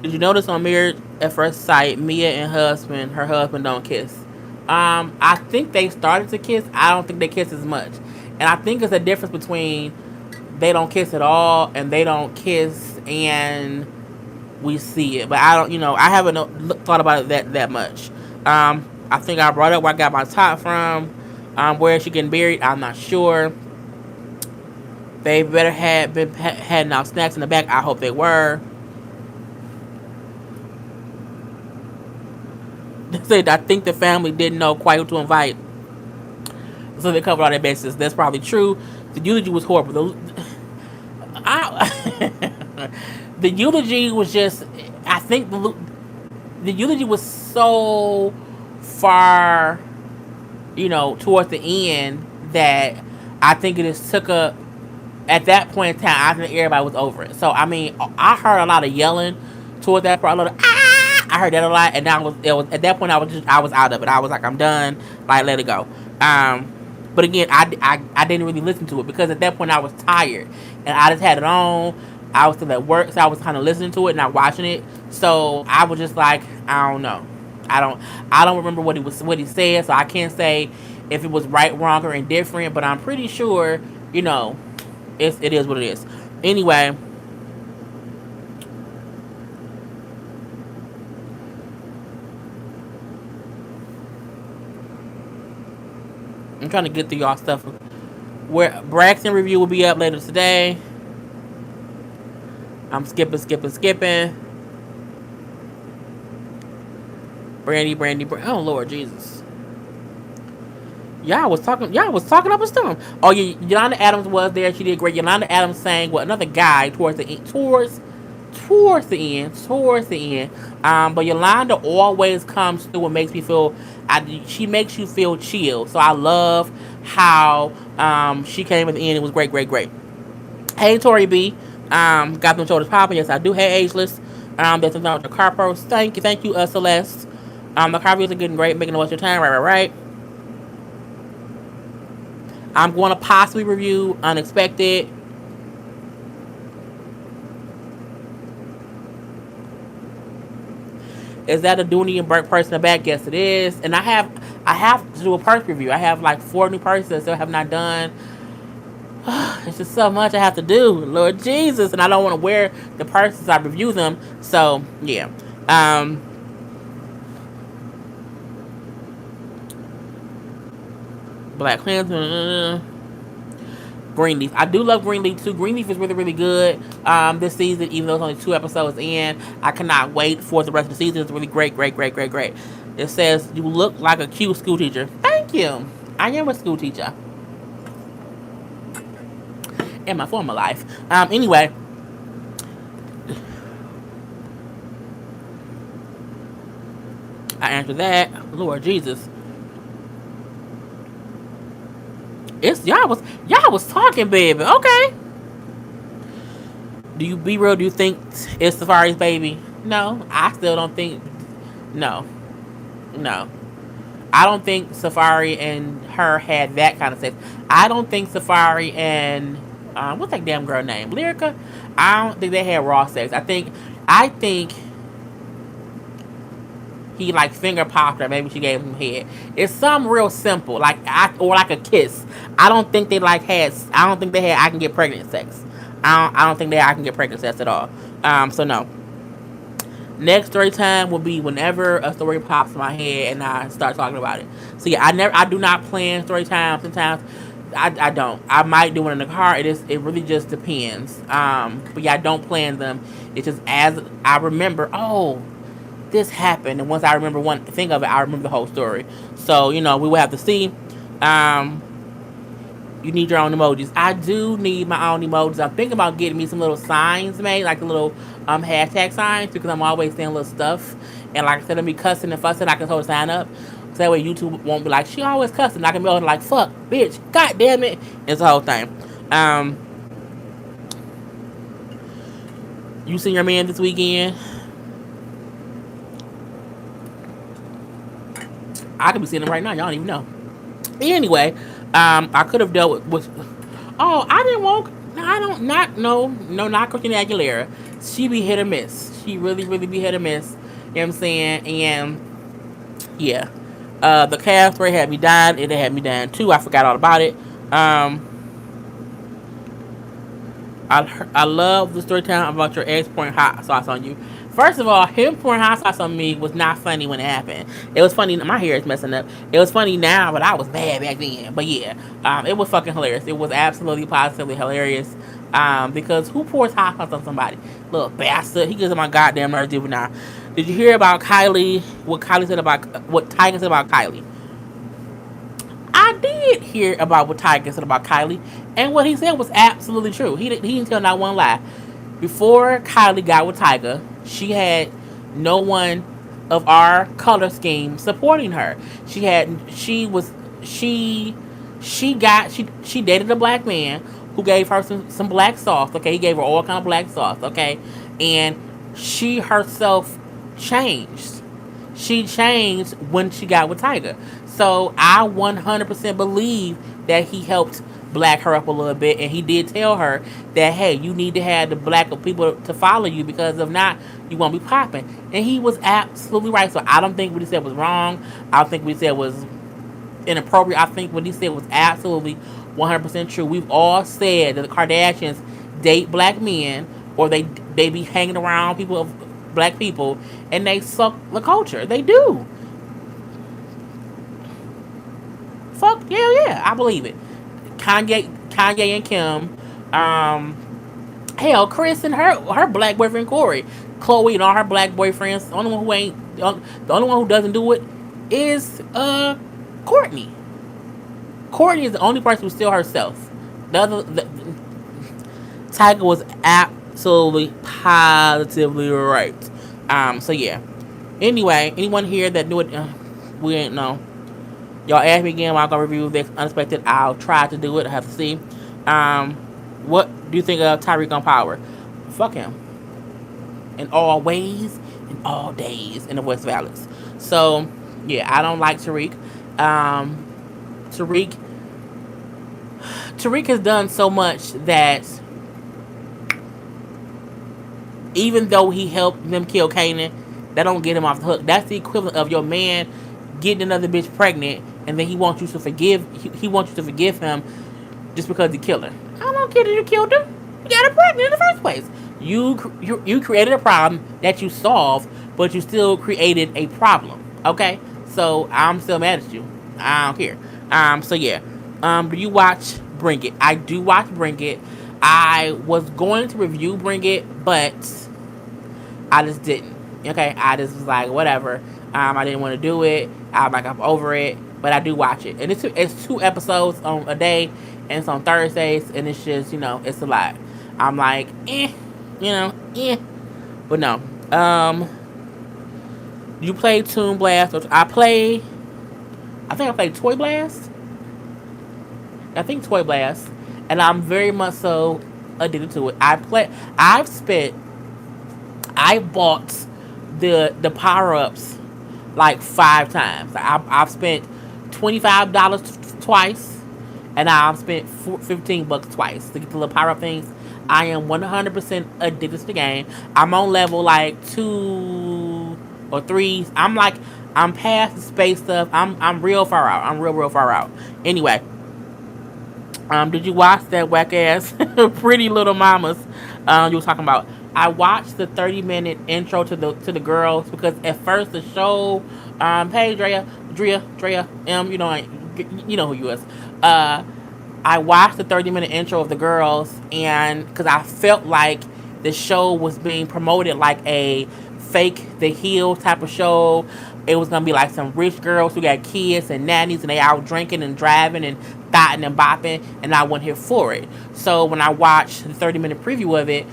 Did you notice on Married at First Sight, Mia and her husband don't kiss? I think they started to kiss. I don't think they kiss as much, and I think it's a difference between they don't kiss at all and they don't kiss and we see it. But I don't, I haven't thought about it that much. I think I brought up where I got my top from. Where she getting buried, I'm not sure. They better have been handing out snacks in the back. I hope they were. They said I think the family didn't know quite who to invite, so they covered all their bases. That's probably true. The eulogy was horrible. The eulogy was just. I think the eulogy was so far, towards the end that I think it just took a. At that point in time, I think everybody was over it. So I mean, I heard a lot of yelling towards that part. A lot of I heard that a lot, and now it was at that point I was out of it. I was like, I'm done. Like, let it go. But again, I didn't really listen to it because at that point I was tired and I just had it on. I was still at work, so I was kind of listening to it, not watching it. So I was just like, I don't know. I don't remember what he said, so I can't say if it was right, wrong, or indifferent. But I'm pretty sure, it is what it is. Anyway, I'm trying to get through y'all stuff. Where Braxton review will be up later today. I'm skipping. Brandy. Oh Lord Jesus. Y'all was talking up a storm. Oh yeah, Yolanda Adams was there. She did great. Yolanda Adams sang with another guy towards the end. Towards the end. But Yolanda always comes through and makes me feel. She makes you feel chill. So I love how she came at the end. It was great. Hey Tori B. Got them shoulders popping. Yes, I do. Hey Ageless. That's about the car post. Thank you, Celeste. The car reviews are getting great, making the most of your time. Right. I'm going to possibly review Unexpected. Is that a Dooney and Burke person in the back? Yes, it is. And I have to do a purse review. I have like 4 new purses that I still have not done. It's just so much I have to do, Lord Jesus, and I don't want to wear the purses I review them. So yeah. Black Klansman. Greenleaf. I do love Greenleaf too. Greenleaf is really good this season, even though it's only 2 episodes in. I cannot wait for the rest of the season. It's really great. It says you look like a cute school teacher. Thank you. I am a school teacher in my former life. Anyway, I answered that. Lord Jesus. It's y'all was talking, baby. Okay. Do you be real? Do you think it's Safari's baby? No, I still don't think. No. I don't think Safari and her had that kind of sex. I don't think Safari and what's that damn girl name? Lyrica? I don't think they had raw sex. I think he like finger popped her. Maybe she gave him head. It's something real simple, or like a kiss. I don't think they like had. I don't think they had. I can get pregnant sex. I don't think they I can get pregnant sex at all. So no. Next story time will be whenever a story pops in my head and I start talking about it. So yeah, I do not plan story time. Sometimes I don't. I might do it in the car. It really just depends. But yeah, I don't plan them. It's just as I remember. Oh, this happened, and once I remember one thing of it, I remember the whole story. So we will have to see. Um, you need your own emojis. I do need my own emojis. I'm thinking about getting me some little signs made, like the little hashtag signs, because I'm always saying little stuff. And like instead of me cussing and fussing, I can hold a sign up. So that way YouTube won't be like, she always cussing. I can be able to like, fuck, bitch, god damn it. It's the whole thing. You seen your man this weekend? I could be seeing him right now. Y'all don't even know. Anyway, I could have dealt with. Oh, I didn't want. I don't not no no not Christina Aguilera. She be hit or miss. She really really be hit or miss. You know what I'm saying? And yeah, the cast story had me dying. It had me dying too. I forgot all about it. Um, I love the story time about your ex pouring hot sauce on you. First of all, him pouring hot sauce on me was not funny when it happened. It was funny. My hair is messing up. It was funny now, but I was bad back then. But yeah, it was fucking hilarious. It was absolutely positively hilarious. Because who pours hot sauce on somebody? Little bastard. He gets on my goddamn nerves, juvenile. Did you hear about Kylie? What Tiger said about Kylie? I did hear about what Tiger said about Kylie, and what he said was absolutely true. He didn't tell not one lie. Before Kylie got with Tiger, she had no one of our color scheme supporting her. She dated a black man who gave her some black sauce. Okay, he gave her all kind of black sauce. Okay, and she herself changed. She changed when she got with Tiger. So I 100% believe that he helped black her up a little bit, and he did tell her that hey, you need to have the black people to follow you, because if not, you won't be popping. And he was absolutely right. So I don't think what he said was wrong. I don't think what he said was inappropriate. I think what he said was absolutely 100% true. We've all said that the Kardashians date black men, or they be hanging around people of black people, and they suck the culture. They do. Fuck yeah, I believe it. Kanye and Kim, um, hell, Chris and her black boyfriend Corey, Chloe and all her black boyfriends. The only one who doesn't do it is Courtney. Courtney is the only person who's still herself. Tiger was absolutely positively right. So yeah. Anyway, anyone here that knew it? We ain't know. Y'all ask me again when I'm gonna review this unexpected. I'll try to do it. I have to see. What do you think of Tyreek on Power? Fuck him. In all ways, in all days, in the West Valleys. So yeah, I don't like Tariq. Tariq Tariq has done so much that even though he helped them kill Kanan, that don't get him off the hook. That's the equivalent of your man getting another bitch pregnant, and then he wants you to forgive. He wants you to forgive him just because he killed her. I don't care that you killed her. You got her pregnant in the first place. You created a problem that you solved, but you still created a problem. Okay, so I'm still mad at you. I don't care. So yeah. Do you watch Bring It? I do watch Bring It. I was going to review Bring It, but I just didn't. Okay, I just was like, whatever. I didn't want to do it. I'm over it. But I do watch it, and it's 2 episodes on a day, and it's on Thursdays, and it's just it's a lot. I'm like, but no. You play Toon Blast? Or I think I played Toy Blast. I think Toy Blast, and I'm very much so addicted to it. I bought the power ups like 5 times. I've spent $25 twice, and I've spent $15 twice to get the little power up things. I am 100% addicted to the game. I'm on level like or threes. I'm past the space stuff. I'm real far out. I'm real far out. Anyway, did you watch that whack ass Pretty Little Mamas? You were talking about. I watched the 30-minute intro to the girls because at first the show, hey Drea, you know who you is. Uh, I watched the 30-minute intro of the girls, and because I felt like the show was being promoted like a fake The Hill type of show. It was gonna be like some rich girls who got kids and nannies, and they out drinking and driving and thotting and bopping, and I went here for it. So when I watched the 30-minute preview of it,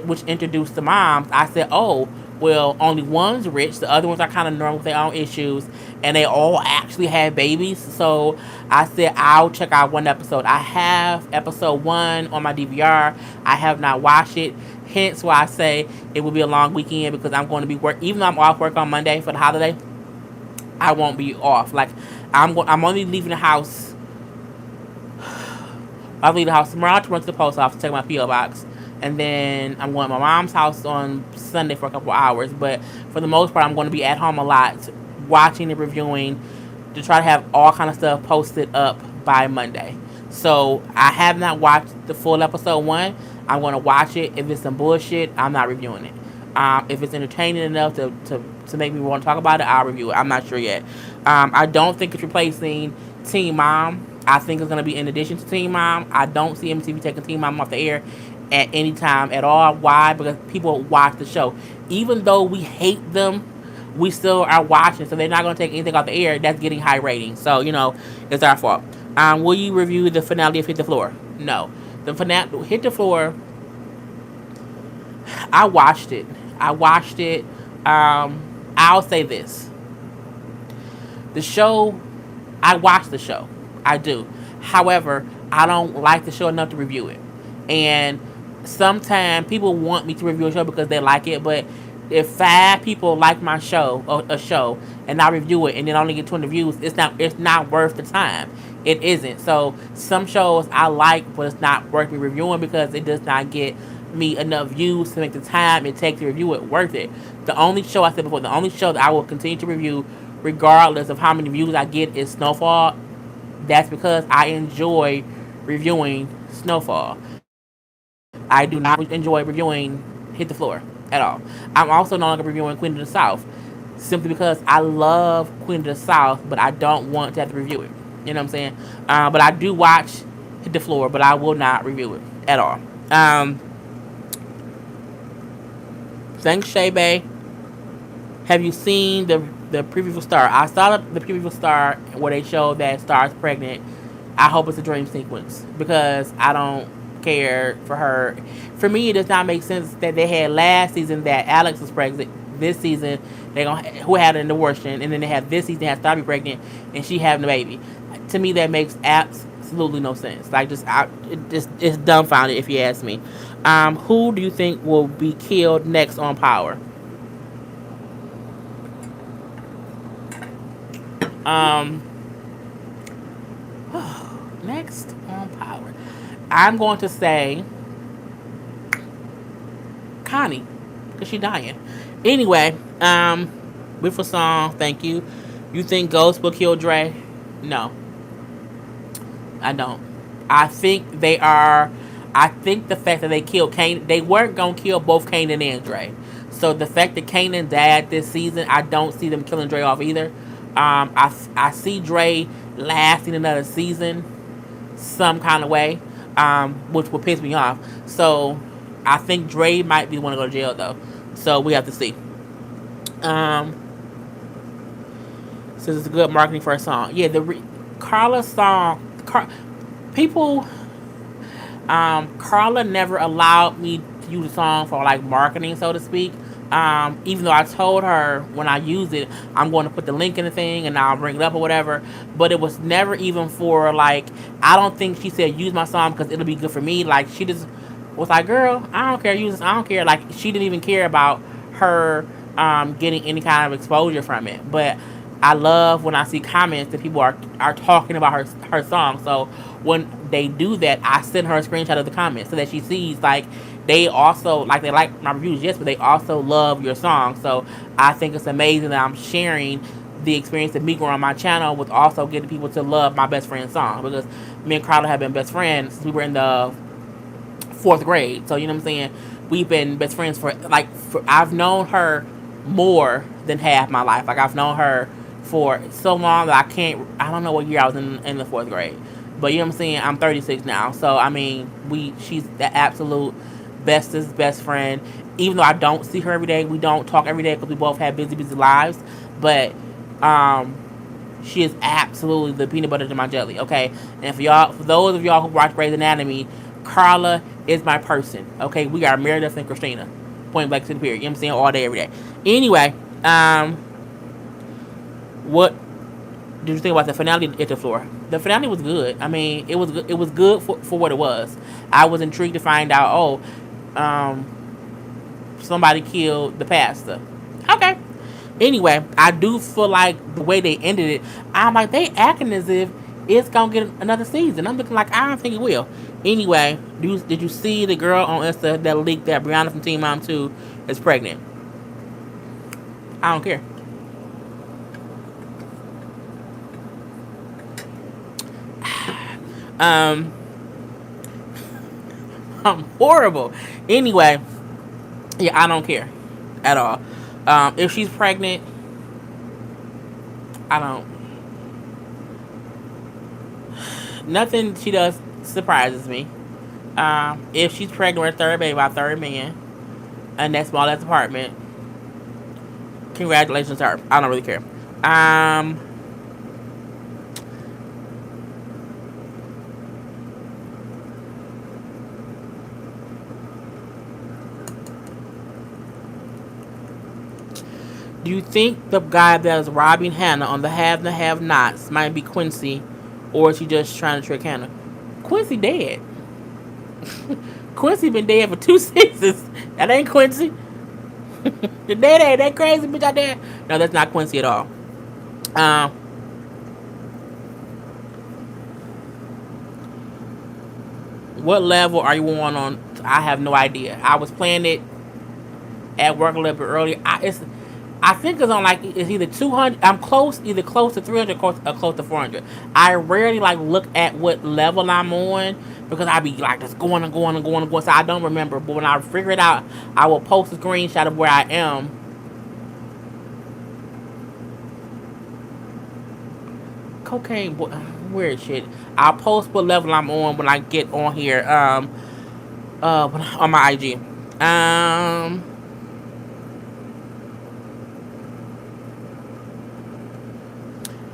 which introduced the moms, I said, "Oh, well, only one's rich. The other ones are kind of normal with their own issues, and they all actually had babies." So I said, "I'll check out one episode." I have episode one on my DVR. I have not watched it. Hence why I say it will be a long weekend because I'm going to be work. Even though I'm off work on Monday for the holiday, I won't be off. Like I'm only leaving the house. I'll leave the house tomorrow to run to the post office to take my PO box, and then I'm going to my mom's house on Sunday for a couple hours. But for the most part, I'm going to be at home a lot, watching and reviewing, to try to have all kind of stuff posted up by Monday. So I have not watched the full episode one. I'm going to watch it. If it's some bullshit, I'm not reviewing it. If it's entertaining enough to make me want to talk about it, I'll review it. I'm not sure yet. I don't think it's replacing Teen Mom. I think it's going to be in addition to Teen Mom. I don't see MTV taking Teen Mom off the air at any time at all. Why? Because people watch the show. Even though we hate them, we still are watching. So they're not going to take anything off the air that's getting high ratings. So, it's our fault. Will you review the finale of Hit the Floor? No. The finale, Hit the Floor, I watched it. I'll say this. The show, I watched the show. I do. However, I don't like the show enough to review it. And sometimes people want me to review a show because they like it, but if 5 people like my show or a show and I review it and then only get 20 views, it's not worth the time. It isn't. So some shows I like, but it's not worth me reviewing because it does not get me enough views to make the time it takes to review it worth it. The only show I said before, the only show that I will continue to review regardless of how many views I get is Snowfall. That's because I enjoy reviewing Snowfall. I do not enjoy reviewing Hit the Floor at all. I'm also no longer reviewing Queen of the South simply because I love Queen of the South, but I don't want to have to review it. You know what I'm saying? But I do watch Hit the Floor, but I will not review it at all. Thanks, Shay Bay. Have you seen the preview for Star? I saw the preview for Star where they showed that Star's pregnant. I hope it's a dream sequence because I don't care for her. For me, it does not make sense that they had last season that Alex was pregnant. This season, they gonna who had an abortion, and then they have this season they have Star be pregnant and she having a baby. To me, that makes absolutely no sense. Like it's dumbfounded if you ask me. Who do you think will be killed next on Power? Um, Next on Power, I'm going to say Connie, cause she dying. Anyway, beautiful song. Thank you. You think Ghost will kill Dre? No, I don't. I think they are. I think the fact that they killed Kane, they weren't gonna kill both Kanan and Dre. So the fact that Kanan died this season, I don't see them killing Dre off either. I see Dre lasting another season, some kind of way, which will piss me off. So I think Dre might be the one to go to jail though. So we have to see. Um, so it's good marketing for a song. Yeah, Karla song. People. Karla never allowed me to use the song for like marketing, so to speak. Even though I told her when I use it, I'm going to put the link in the thing and I'll bring it up or whatever. But it was never even for like, I don't think she said use my song because it'll be good for me. Like she just was like, girl, I don't care, use this, I don't care. Like she didn't even care about her getting any kind of exposure from it. But I love when I see comments that people are talking about her song. So when they do that, I send her a screenshot of the comments so that she sees like they also like they like my reviews, yes, but they also love your song. So I think it's amazing that I'm sharing the experience of me growing my channel with also getting people to love my best friend's song, because me and Karla have been best friends since we were in the fourth grade. So you know what I'm saying? We've been best friends I've known her more than half my life. Like I've known her for so long that I don't know what year I was in the fourth grade. But you know what I'm saying? I'm 36 now. So I mean, she's the absolute bestest best friend. Even though I don't see her every day, we don't talk every day because we both have busy lives. But um she is absolutely the peanut butter to my jelly, okay? And for those of y'all who watch Grey's Anatomy, Karla is my person, okay? We are Meredith and Christina, point blank to the period. You know what I'm saying? All day, every day. Anyway, what did you think about the finale at the floor? The finale was good. I mean, it was good for what it was. I was intrigued to find out. Somebody killed the pastor. Okay. Anyway, I do feel like the way they ended it, I'm like, they acting as if it's gonna get another season. I'm looking like I don't think it will. Anyway, did you see the girl on Insta that leaked that Brianna from Teen Mom 2 is pregnant? I don't care. Um, I'm horrible. Anyway, yeah, I don't care at all. If she's pregnant, I don't. Nothing she does surprises me. If she's pregnant with a third baby by a third man, and that small ass apartment, congratulations to her. I don't really care. Um, do you think the guy that is robbing Hannah on the have and the have nots might be Quincy, or is he just trying to trick Hannah? Quincy dead. Quincy been dead for 2 seasons. That ain't Quincy. The dead ain't that crazy bitch out there. No, that's not Quincy at all. Um, what level are you on? I have no idea. I was playing it at work a little bit earlier. I think it's on like it's either 200. I'm either close to 300 or close to 400. I rarely like look at what level I'm on because I be like just going and going and going and going. So I don't remember. But when I figure it out, I will post a screenshot of where I am. Cocaine, weird shit. I'll post what level I'm on when I get on here. On my IG.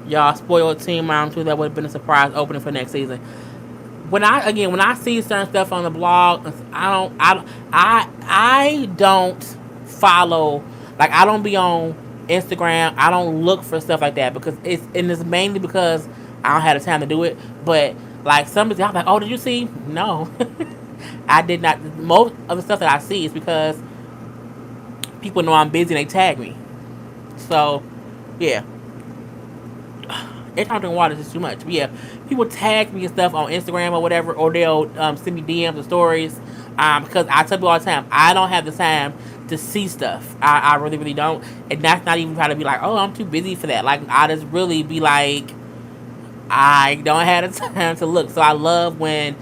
Y'all spoiled Teen Mom 2. That would have been a surprise opening for next season. When I see certain stuff on the blog, I don't follow, like I don't be on Instagram. I don't look for stuff like that because it's mainly because I don't have the time to do it. But like somebody, I'm like, oh, did you see? No, I did not. Most of the stuff that I see is because people know I'm busy and they tag me. So yeah, every time I drink water, it's too much. But yeah, people tag me and stuff on Instagram or whatever, or they'll send me DMs or stories. Because I tell people all the time, I don't have the time to see stuff. I really, really don't. And that's not even trying to be like, oh, I'm too busy for that. Like, I just really be like, I don't have the time to look. So I love when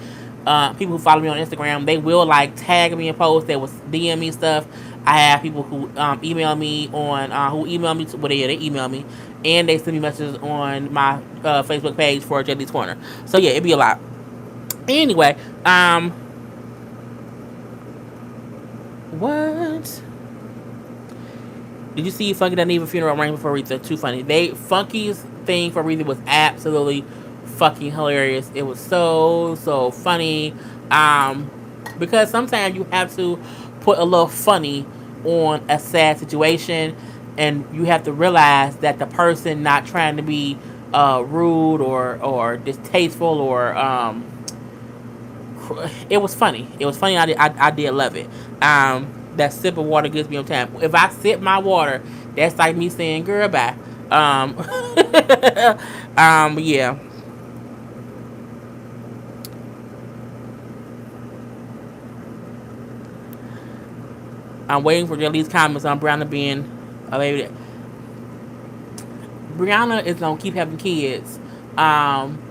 people who follow me on Instagram, they will like tag me and post. They will DM me stuff. I have people who email me who email me. They email me, and they send me messages on my Facebook page for JD's Corner. So yeah, it'd be a lot. Anyway, what? Did you see Funky doesn't even funeral arrangement for Aretha? Too funny. Funky's thing for Aretha was absolutely fucking hilarious. It was so funny. Because sometimes you have to put a little funny on a sad situation, and you have to realize that the person not trying to be rude or distasteful or it was funny. It was funny. I did love it. That sip of water gives me on time. If I sip my water, that's like me saying, girl, bye. Um, yeah. I'm waiting for your least comments on Brianna being a baby. Brianna is gonna keep having kids, um,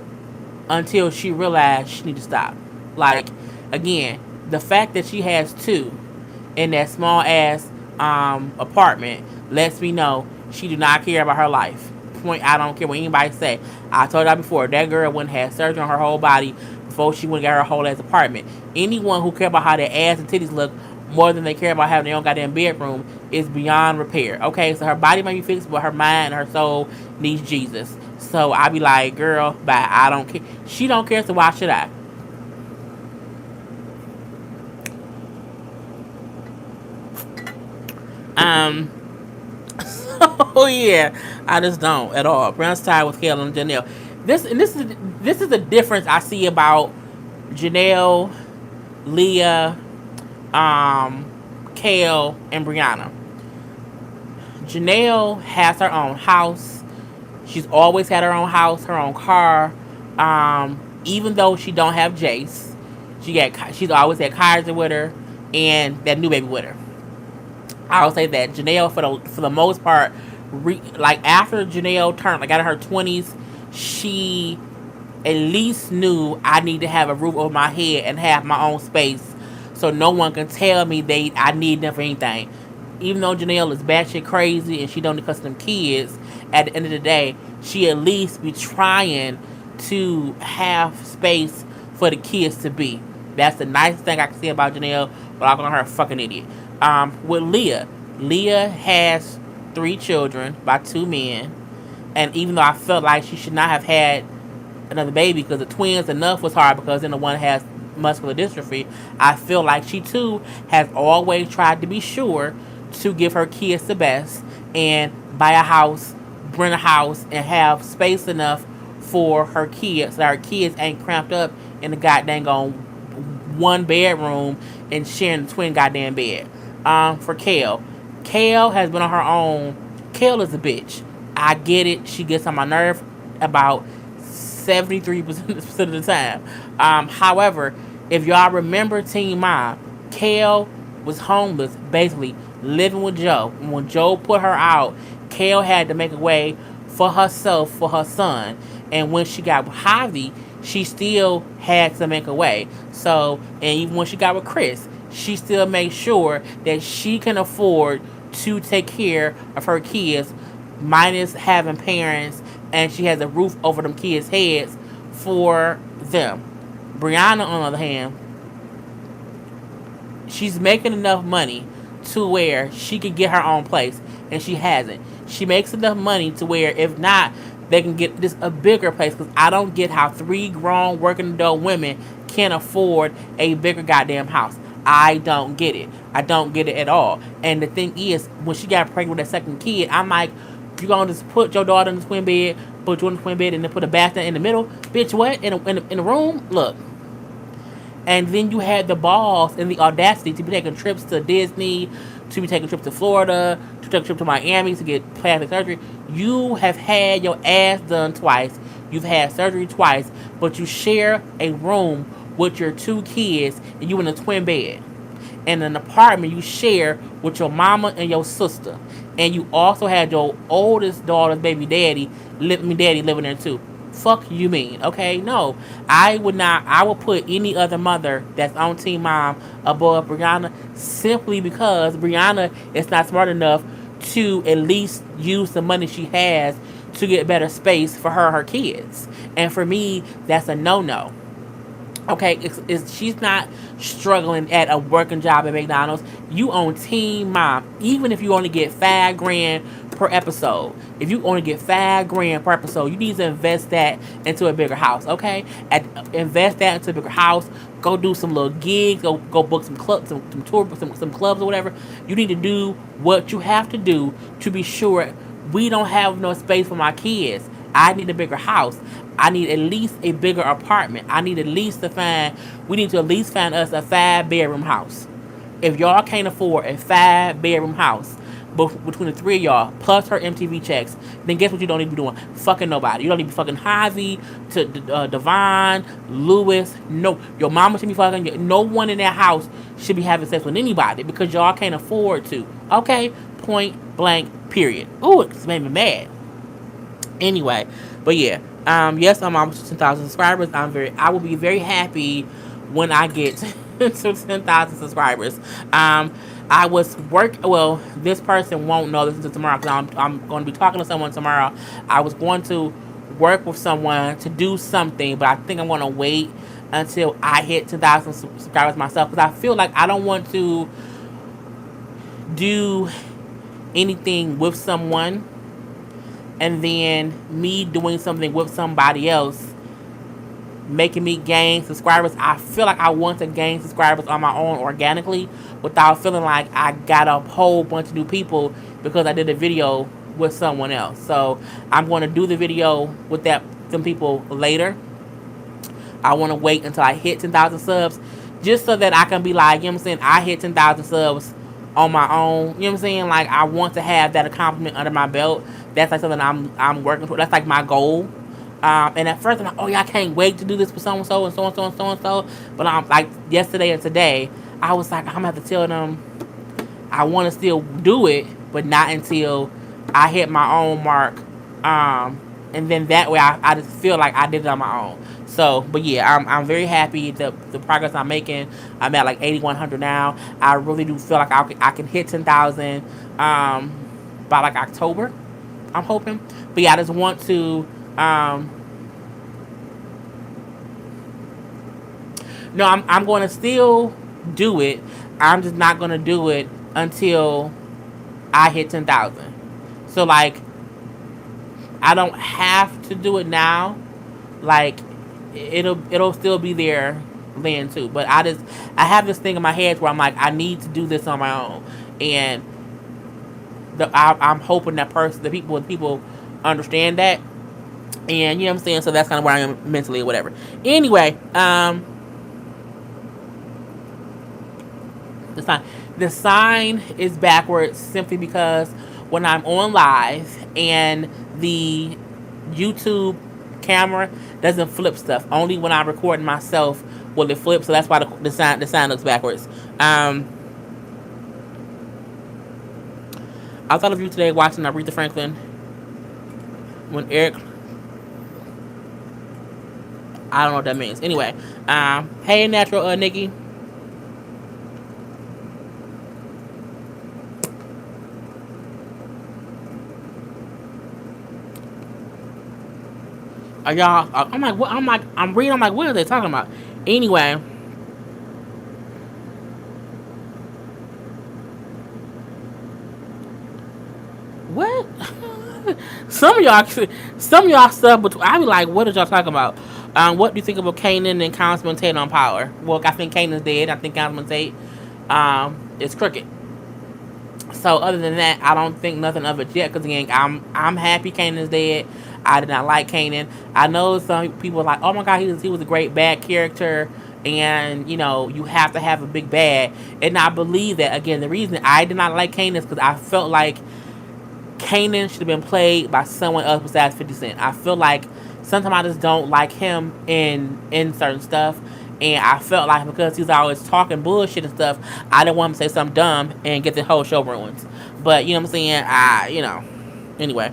until she realized she need to stop. Like, again, the fact that she has two in that small ass apartment lets me know she do not care about her life. Point. I don't care what anybody say. I told y'all before that girl wouldn't have surgery on her whole body before she went and got her whole ass apartment. Anyone who care about how their ass and titties look more than they care about having their own goddamn bedroom is beyond repair. Okay, so her body may be fixed, but her mind and her soul needs Jesus. So I be like, girl, bye. I don't care. She don't care, so why should I? Um, oh yeah, I just don't at all. Brown's tied with Kale and Janelle. This is the difference I see about Janelle, Leah, um, Kale, and Brianna. Janelle has her own house. She's always had her own house, her own car. Even though she don't have Jace, she's always had Kaiser with her and that new baby with her. I would say that Janelle, for the most part, like after Janelle turned like out of her 20s, she at least knew I need to have a roof over my head and have my own space, so no one can tell me I need them for anything. Even though Janelle is batshit crazy and she don't cuss them kids, at the end of the day, she at least be trying to have space for the kids to be. That's the nicest thing I can say about Janelle, but I'm calling her a fucking idiot. With Leah, Leah has three children by two men, and even though I felt like she should not have had another baby because the twins enough was hard because then the one has muscular dystrophy, I feel like she too has always tried to be sure to give her kids the best and buy a house, rent a house, and have space enough for her kids so that her kids ain't cramped up in the goddamn one bedroom and sharing the twin goddamn bed. For Kale, Kale has been on her own. Kale is a bitch. I get it. She gets on my nerve about 73% of the time. However, if y'all remember Teen Mom, Kale was homeless, basically living with Joe. When Joe put her out, Kale had to make a way for herself, for her son. And when she got with Javi, she still had to make a way. So, and even when she got with Chris, she still made sure that she can afford to take care of her kids, minus having parents, and she has a roof over them kids' heads for them. Brianna, on the other hand, she's making enough money to where she can get her own place, and she hasn't. She makes enough money to where, if not, they can get this a bigger place. Because I don't get how three grown working adult women can't afford a bigger goddamn house. I don't get it. I don't get it at all. And the thing is, when she got pregnant with that second kid, I'm like, you gonna just put your daughter in the twin bed, put you in the twin bed, and then put a bath in the middle? Bitch, what? In a room? Look. And then you had the balls and the audacity to be taking trips to Disney, to be taking trips to Florida, to take a trip to Miami to get plastic surgery. You have had your ass done twice. You've had surgery twice, but you share a room with your two kids and you in a twin bed. And an apartment you share with your mama and your sister. And you also had your oldest daughter's baby daddy, living there too. Fuck you mean, okay? No, I would not. I would put any other mother that's on Team Mom above Brianna simply because Brianna is not smart enough to at least use the money she has to get better space for her kids. And for me, that's a no-no. Okay, she's not struggling at a working job at McDonald's. You own Teen Mom. Even if you only get $5,000 per episode, if you only get $5,000 per episode, you need to invest that into a bigger house. Okay, invest that into a bigger house. Go do some little gigs. Go book some clubs, some tour, some clubs or whatever. You need to do what you have to do to be sure we don't have no space for my kids. I need a bigger house. I need at least a bigger apartment. I need at least we need to at least find us a 5-bedroom house. If y'all can't afford a 5-bedroom house, between the three of y'all, plus her MTV checks, then guess what you don't need to be doing? Fucking nobody. You don't need to be fucking Javi, to Devon, Lewis. No, your mama should be fucking. No one in that house should be having sex with anybody because y'all can't afford to. Okay? Point blank, period. Ooh, it made me mad. Anyway, but yeah, yes, I'm almost to 10,000 subscribers. I will be very happy when I get to 10,000 subscribers. I was well, this person won't know this until tomorrow because I'm going to be talking to someone tomorrow. I was going to work with someone to do something, but I think I'm going to wait until I hit 10,000 subscribers myself because I feel like I don't want to do anything with someone and then me doing something with somebody else making me gain subscribers. I feel like I want to gain subscribers on my own organically without feeling like I got a whole bunch of new people because I did a video with someone else. So I'm going to do the video with them people later. I want to wait until I hit 10,000 subs just so that I can be like, you know what I'm saying, I hit 10,000 subs on my own. You know what I'm saying? Like, I want to have that accomplishment under my belt. That's like something I'm working for. That's like my goal. And at first I'm like, oh yeah, I can't wait to do this for so and so and so and so and so and so. But I'm like yesterday and today, I was like, I'm gonna have to tell them I want to still do it, but not until I hit my own mark. And then that way I just feel like I did it on my own. So, but yeah, I'm very happy the progress I'm making. I'm at like 8,100 now. I really do feel like I can hit 10,000 by like October. I'm hoping. But yeah, I just want to. No, I'm going to still do it. I'm just not going to do it until I hit 10,000. So like, I don't have to do it now. Like, it'll still be there then too. But I have this thing in my head where I'm like, I need to do this on my own, and I'm hoping the people understand that, and you know what I'm saying. So that's kind of where I am mentally or whatever. Anyway, the sign is backwards simply because when I'm on live and the YouTube camera doesn't flip stuff. Only when I record myself will it flip. So that's why the sign looks backwards. I thought of you today watching Aretha Franklin when Eric. I don't know what that means. Anyway, hey natural Nikki. Are y'all? I'm like, what? I'm reading. I'm like, what are they talking about? Anyway, what? some of y'all stuff. But I be like, what are y'all talking about? What do you think about Kanan and Councilman Tate on power? Well, I think Kanan's dead. I think Councilman Tate, is crooked. So other than that, I don't think nothing of it yet. Because again, I'm happy Kanan's dead. I did not like Kanan. I know some people are like, oh my god, he was a great bad character, and you know you have to have a big bad. And I believe that again. The reason I did not like Kanan is because I felt like Kanan should have been played by someone else besides 50 Cent. I feel like sometimes I just don't like him in certain stuff. And I felt like because he's always talking bullshit and stuff, I didn't want him to say something dumb and get the whole show ruined. But you know what I'm saying? Anyway,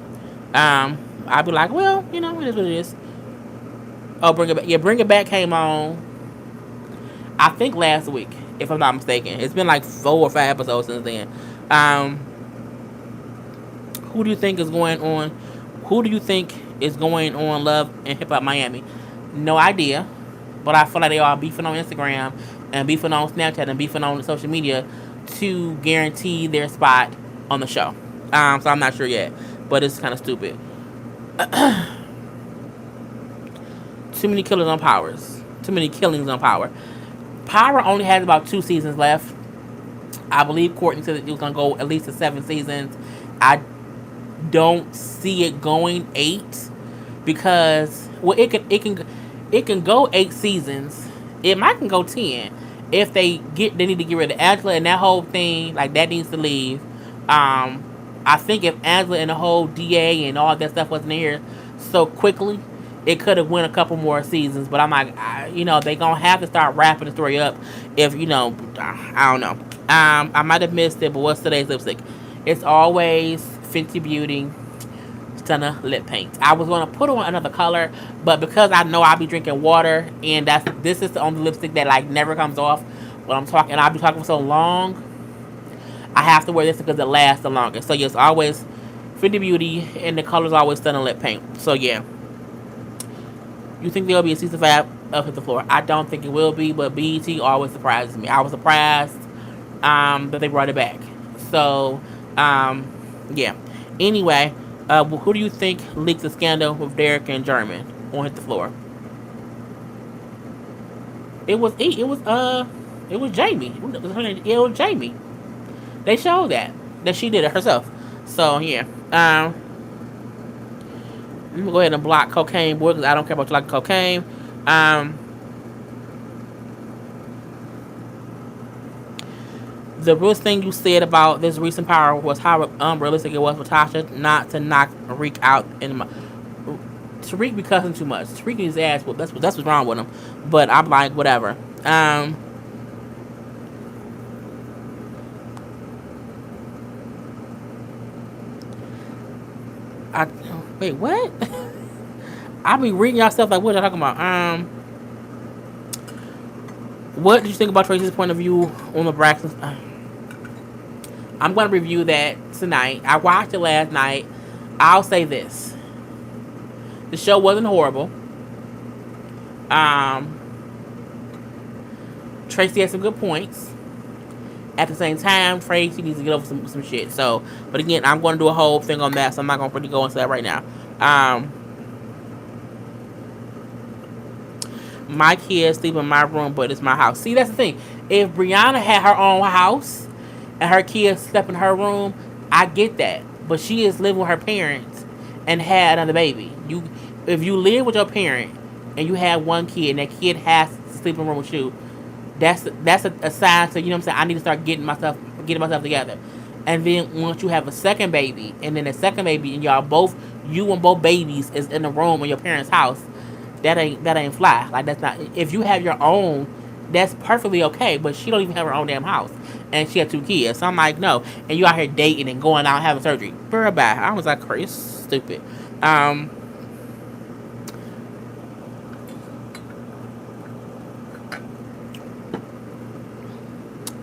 I'd be like, well, you know, it is what it is. Oh, Bring It Back. Yeah, Bring It Back came on, I think last week, if I'm not mistaken. It's been like 4 or 5 episodes since then. Who do you think is going on? Who do you think is going on Love and Hip Hop Miami? No idea. But I feel like they are beefing on Instagram and beefing on Snapchat and beefing on social media to guarantee their spot on the show. So I'm not sure yet. But it's kind of stupid. Too many killers on Powers. Too many killings on Power. Power only has about 2 seasons left. I believe Courtney said that it was going to go at least to 7 seasons. I don't see it going 8 because, well, it can go 8 seasons. It might can go 10 if they need to get rid of Angela and that whole thing. Like that needs to leave. I think if Angela and the whole DA and all that stuff wasn't in here so quickly, it could have went a couple more seasons. But I'm like, they gonna have to start wrapping the story up. If I don't know. I might have missed it, but what's today's lipstick? It's always Fenty Beauty Stunner lip paint. I was gonna put on another color, but because I know I'll be drinking water, and this is the only lipstick that like never comes off when I'm talking. I'll be talking for so long. I have to wear this because it lasts the longest. So yes, always Fenty Beauty, and the color's always Stunner lip paint. So yeah, you think there will be a season 5 of Hit the Floor? I don't think it will be, but BET always surprises me. I was surprised that they brought it back. So yeah. Anyway, who do you think leaked the scandal with Derek and German on Hit the Floor? It was it was Jamie. It was Jamie. They showed that she did it herself. So yeah. Let me go ahead and block cocaine boy because I don't care about you like cocaine. The realest thing you said about this recent power was how unrealistic it was for Tasha not to knock Reek out in my. Tariq be cussing too much. Tariq his ass. Well, that's what's wrong with him. But I'm like, whatever. I wait. What? I be reading y'all stuff like what y'all talking about. What did you think about Tracy's point of view on the Braxton? I'm gonna review that tonight. I watched it last night. I'll say this: the show wasn't horrible. Tracy had some good points. At the same time, Tracy needs to get over some shit. So, but again, I'm going to do a whole thing on that, so I'm not going to really go into that right now. My kids sleep in my room, but it's my house. See, that's the thing. If Brianna had her own house and her kids slept in her room, I get that. But she is living with her parents and had another baby. If you live with your parent and you have one kid and that kid has to sleep in a room with you, that's a sign to, what I'm saying, I need to start getting myself together. And then once you have a second baby, and then the second baby, and you and both babies is in the room in your parents' house, that ain't fly. Like that's not. If you have your own, that's perfectly okay. But she don't even have her own damn house, and she had 2 kids. So I'm like, no. And you out here dating and going out and having surgery. Bye. I was like, crazy, stupid.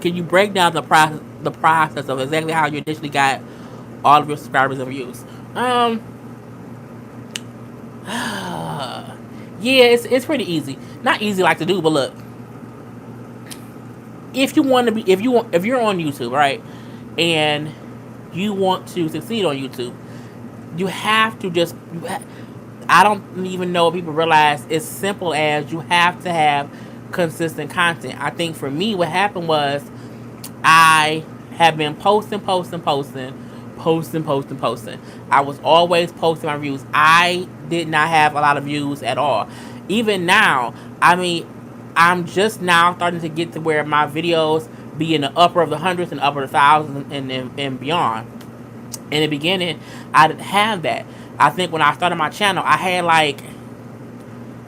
Can you break down the process of exactly how you initially got all of your subscribers and views? Yeah, it's pretty easy. Not easy like to do, but look. If you're on YouTube, right, and you want to succeed on YouTube, you have to just. I don't even know if people realize it's simple as you have to have consistent content. I think for me, what happened was I have been posting. I was always posting my views. I did not have a lot of views at all. Even now, I mean, I'm just now starting to get to where my videos be in the upper of the hundreds and upper of the thousands and beyond. In the beginning, I didn't have that. I think when I started my channel, I had like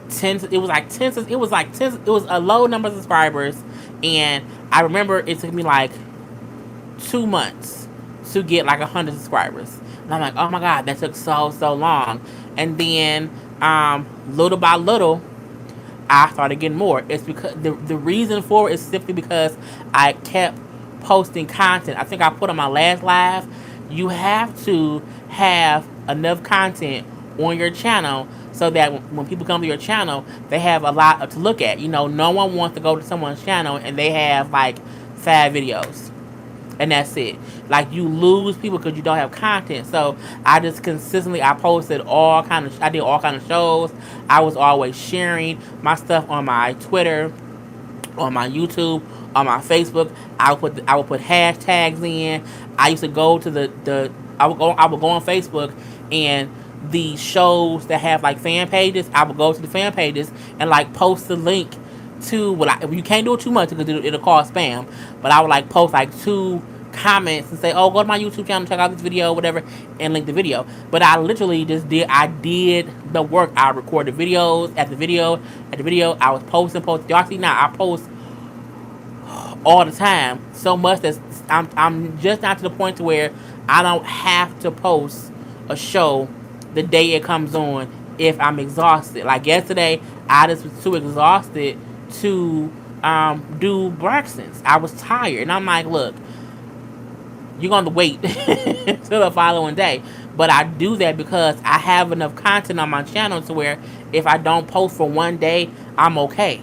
10. It was like 10. It was like 10. It was a low number of subscribers, and I remember it took me like 2 months to get like 100 subscribers. And I'm like, oh my god, that took so long. And then little by little, I started getting more. It's because the reason for it is simply because I kept posting content. I think I put on my last live, you have to have enough content on your channel so that when people come to your channel, they have a lot to look at. No one wants to go to someone's channel and they have like 5 videos. And that's it. Like, you lose people because you don't have content. So I just consistently, I did all kind of shows. I was always sharing my stuff on my Twitter, on my YouTube, on my Facebook. I would put hashtags in. I used to go to I would go on Facebook, and the shows that have like fan pages, I would go to the fan pages and like post the link to you can't do it too much because it'll cause spam, but I would like post like 2 comments and say, "Oh, go to my YouTube channel, check out this video, whatever," and link the video. But I literally just did. I did the work. I recorded videos at the video. I was posting. Y'all see now? I post all the time, so much that I'm just not to the point to where I don't have to post a show the day it comes on if I'm exhausted. Like yesterday, I just was too exhausted to do Braxton's. I was tired, and I'm like, look, you're going to wait till the following day. But I do that because I have enough content on my channel to where if I don't post for one day, I'm okay.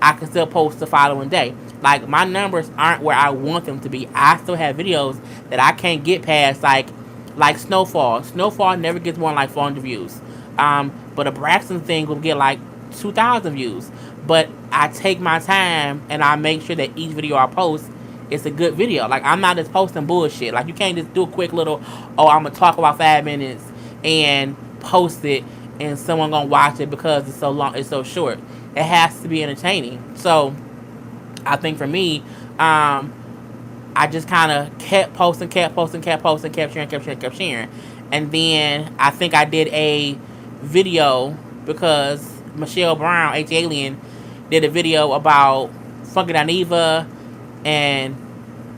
I can still post the following day. Like, my numbers aren't where I want them to be. I still have videos that I can't get past, like Snowfall. Snowfall never gets more than like 400 views. But a Braxton thing will get like 2,000 views. But I take my time and I make sure that each video I post is a good video. Like, I'm not just posting bullshit. Like, you can't just do a quick little, oh, I'm gonna talk about 5 minutes and post it and someone gonna watch it because it's so long, it's so short. It has to be entertaining. So I think for me, I just kind of kept posting, kept sharing. And then I think I did a video because Michelle Brown, H Alien, did a video about Funky Dineva and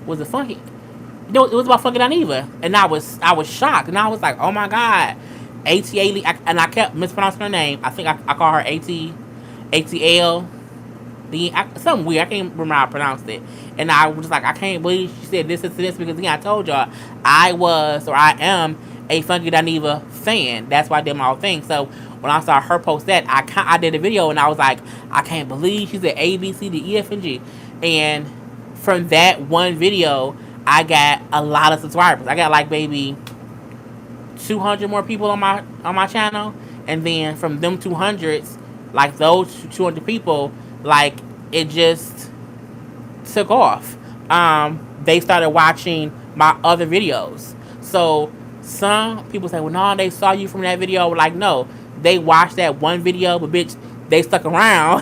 was it Funky? No, it was about Funky Dineva, and I was shocked, and I was like, oh my god, ATL, and I kept mispronouncing her name. I think I call her ATL. Something weird. I can't remember how I pronounced it. And I was just like, I can't believe she said this because again, I told y'all I am a Funky Dineva fan. That's why I did my whole thing. So when I saw her post that, I did a video and I was like, I can't believe she said A, B, C, D, E, F, and G. And from that one video, I got a lot of subscribers. I got like maybe 200 more people on my channel. And then from them 200s, like those 200 people, like it just took off. They started watching my other videos. So some people say, well, no, they saw you from that video. Like, no, they watched that one video, but bitch, they stuck around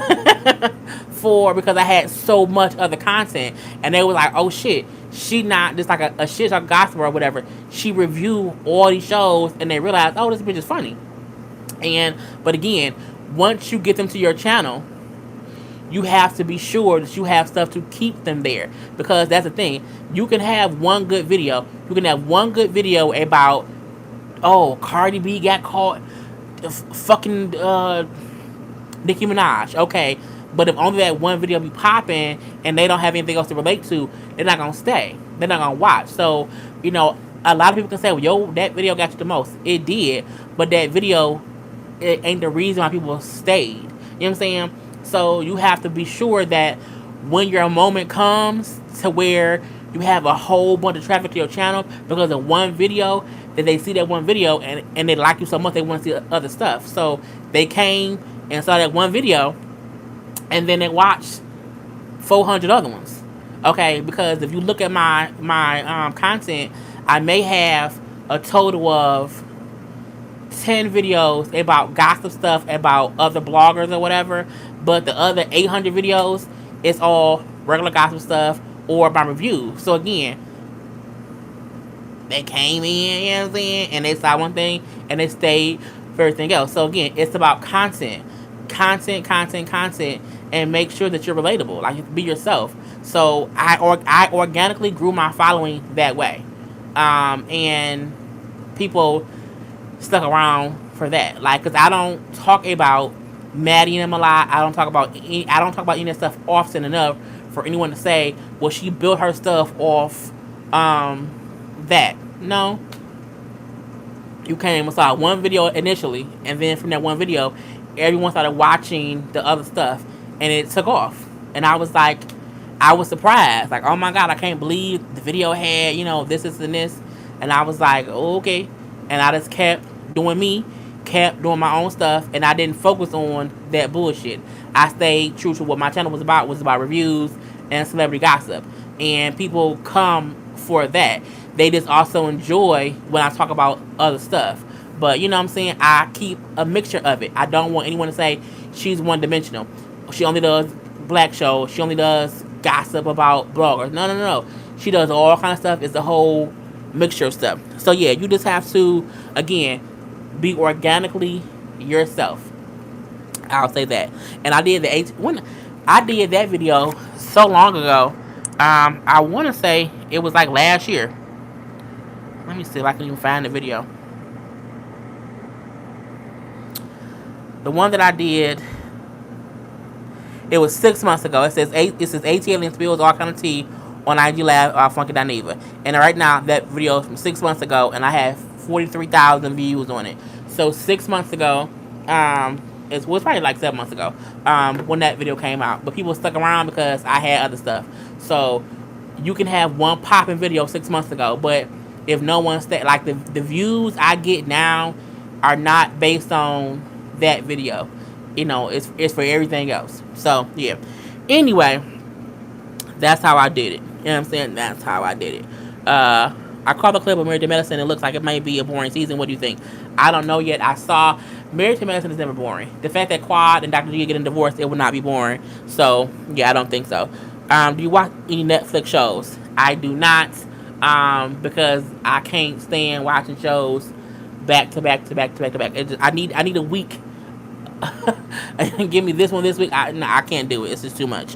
because I had so much other content. And they were like, oh shit, she not just like a shit talk gospel or whatever. She reviewed all these shows and they realized, oh, this bitch is funny. But again, once you get them to your channel, you have to be sure that you have stuff to keep them there. Because that's the thing. You can have one good video. You can have one good video about, oh, Cardi B got caught fucking Nicki Minaj. Okay. But if only that one video be popping and they don't have anything else to relate to, they're not going to stay. They're not going to watch. So, a lot of people can say, well, yo, that video got you the most. It did. But that video, it ain't the reason why people stayed. You know what I'm saying? So you have to be sure that when your moment comes to where you have a whole bunch of traffic to your channel because of one video, that they see that one video and they like you so much they want to see other stuff. So they came and saw that one video and then they watched 400 other ones. Okay, because if you look at my content, I may have a total of 10 videos about gossip stuff about other bloggers or whatever, but the other 800 videos is all regular gossip stuff or my reviews. So again, they came in, you know what I'm saying, and they saw one thing and they stayed for everything else. So again, it's about content, and make sure that you're relatable. Like, be yourself. So I organically grew my following that way, and people stuck around for that. Like, cause I don't talk about Maddie and them a lot. I don't talk about any of that stuff often enough for anyone to say, well, she built her stuff off that. No. You came and saw one video initially, and then from that one video, everyone started watching the other stuff, and it took off. And I was like, I was surprised. Like, oh my God, I can't believe the video had, this, and this. And I was like, oh, okay. And I just kept doing me, kept doing my own stuff, and I didn't focus on that bullshit. I stayed true to what my channel was about reviews and celebrity gossip. And people come for that. They just also enjoy when I talk about other stuff. But, you know what I'm saying? I keep a mixture of it. I don't want anyone to say she's one-dimensional. She only does black shows. She only does gossip about bloggers. No. She does all kind of stuff. It's a whole mixture of stuff. So yeah, you just have to, again, be organically yourself. I'll say that. And I did when I did that video so long ago. I want to say it was like last year. Let me see if I can even find the video. The one that I did, it was 6 months ago. It says ATL and spills all kind of tea on IG Live Funky Dineva. And right now that video is from 6 months ago, and I have 43,000 views on it. So 6 months ago, it was probably like 7 months ago, when that video came out. But people stuck around because I had other stuff. So you can have one popping video 6 months ago, but if no one like the views I get now are not based on that video. It's for everything else. So yeah. Anyway, that's how I did it. You know what I'm saying? That's how I did it. I called the clip of Married to Medicine. It looks like it might be a boring season. What do you think? I don't know yet. I saw Married to Medicine is never boring. The fact that Quad and Dr. G are getting divorced, it would not be boring. So yeah, I don't think so. Do you watch any Netflix shows? I do not. Because I can't stand watching shows back to back to back to back to back. I need a week. Give me this one this week. I can't do it. It's just too much.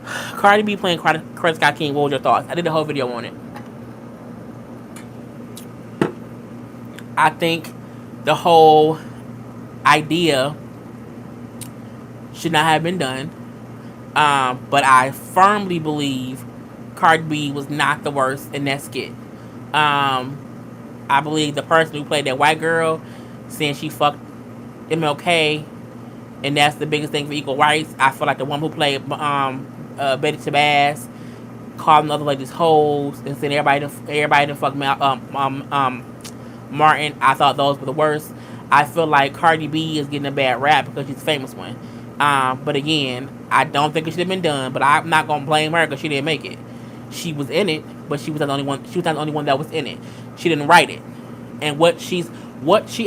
Cardi B playing Credit Scott King. What was your thoughts? I did a whole video on it. I think the whole idea should not have been done. But I firmly believe Cardi B was not the worst in that skit. I believe the person who played that white girl, saying she fucked MLK, and that's the biggest thing for equal rights. I feel like the one who played Betty Shabazz, calling other ladies hoes and saying everybody done fuck Martin. I thought those were the worst. I feel like Cardi B is getting a bad rap because she's a famous one. But again, I don't think it should have been done. But I'm not gonna blame her because she didn't make it. She was in it, but she was not the only one. She was not the only one that was in it. She didn't write it, and what she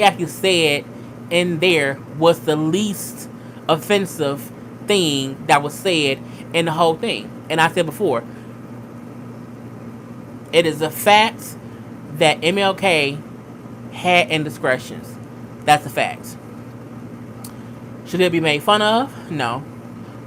actually said in there was the least offensive thing that was said in the whole thing. And I said before, it is a fact that MLK had indiscretions. That's a fact. Should it be made fun of? No.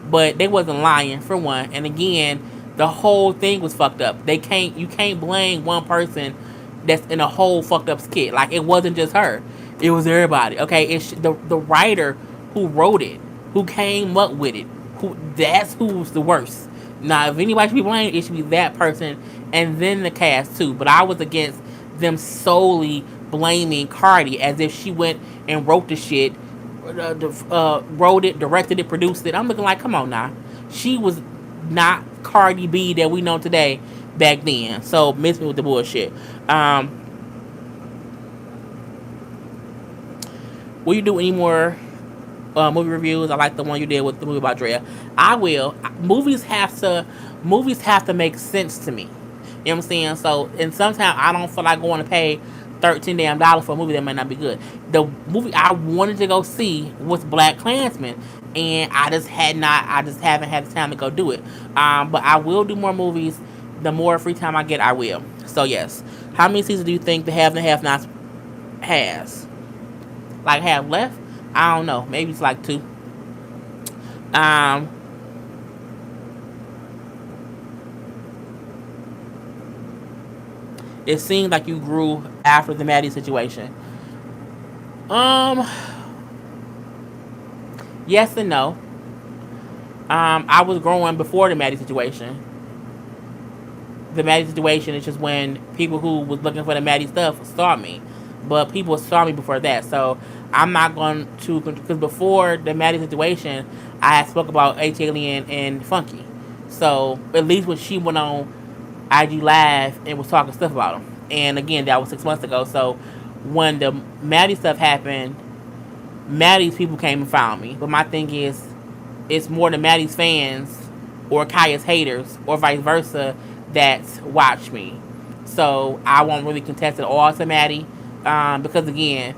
But they wasn't lying, for one. And again, the whole thing was fucked up. You can't blame one person that's in a whole fucked up skit. Like, it wasn't just her. It was everybody. Okay, it's the writer who wrote it, who came up with it. That's who's the worst. Now, if anybody should be blamed, it should be that person and then the cast too. But I was against them solely blaming Cardi as if she went and wrote the shit, wrote it, directed it, produced it. I'm looking like, come on now. She was not Cardi B that we know today back then. So miss me with the bullshit. Will you do any more movie reviews? I like the one you did with the movie about Drea. I will. Movies have to make sense to me. You know what I'm saying? So, and sometimes I don't feel like going to pay $13 damn for a movie that might not be good. The movie I wanted to go see was Black Klansman, and I just haven't had the time to go do it. But I will do more movies. The more free time I get, I will. So yes. How many seasons do you think the Have and Have Nots has? Like, have left? I don't know. Maybe it's like 2. It seemed like you grew after the Maddie situation. Yes and no. I was growing before the Maddie situation. The Maddie situation is just when people who was looking for the Maddie stuff saw me. But people saw me before that. So I'm not going to, because before the Maddie situation, I had spoke about Alien and Funky. So at least when she went on IG Live and was talking stuff about them. And again, that was 6 months ago. So when the Maddie stuff happened, Maddie's people came and found me. But my thing is, it's more the Maddie's fans or Kaya's haters or vice versa that watch me. So I won't really contest it all to Maddie. Because again,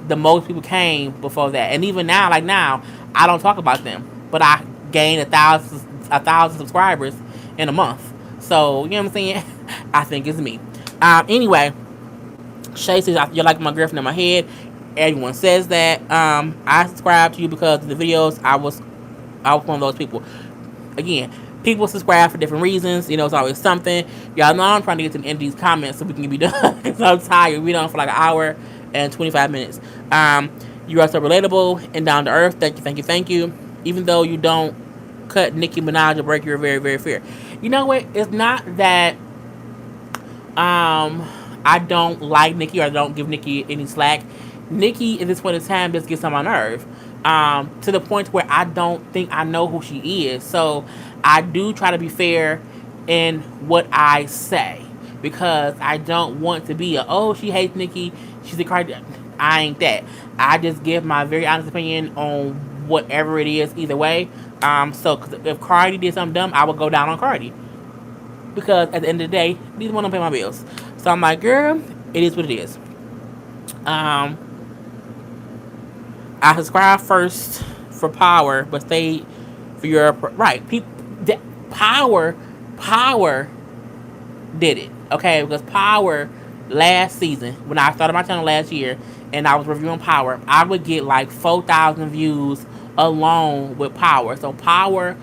the most people came before that. And even now, like now, I don't talk about them. But I gained 1,000 subscribers in a month. So you know what I'm saying? I think it's me. Anyway, Shay says you're like my girlfriend in my head. Everyone says that. I subscribe to you because of the videos. I was one of those people. Again, people subscribe for different reasons. You know, it's always something. Y'all know I'm trying to get to the end of these comments so we can be done. Because I'm tired. We done for like an hour and 25 minutes. You are so relatable and down to earth. Thank you, thank you, thank you. Even though you don't cut Nicki Minaj or break, you're very, very fair. You know what? It's not that I don't like Nicki or I don't give Nicki any slack. Nicki at this point in time just gets on my nerve. To the point where I don't think I know who she is. So I do try to be fair in what I say. Because I don't want to be oh, she hates Nicki, she's a Cardi. I ain't that. I just give my very honest opinion on whatever it is either way. So if Cardi did something dumb, I would go down on Cardi. Because at the end of the day, neither one of them pay my bills. So I'm like, girl, it is what it is. I subscribed first for Power, but stayed for your right. People, Power did it. Okay, because Power last season, when I started my channel last year, and I was reviewing Power, I would get like 4,000 views alone with Power. So Power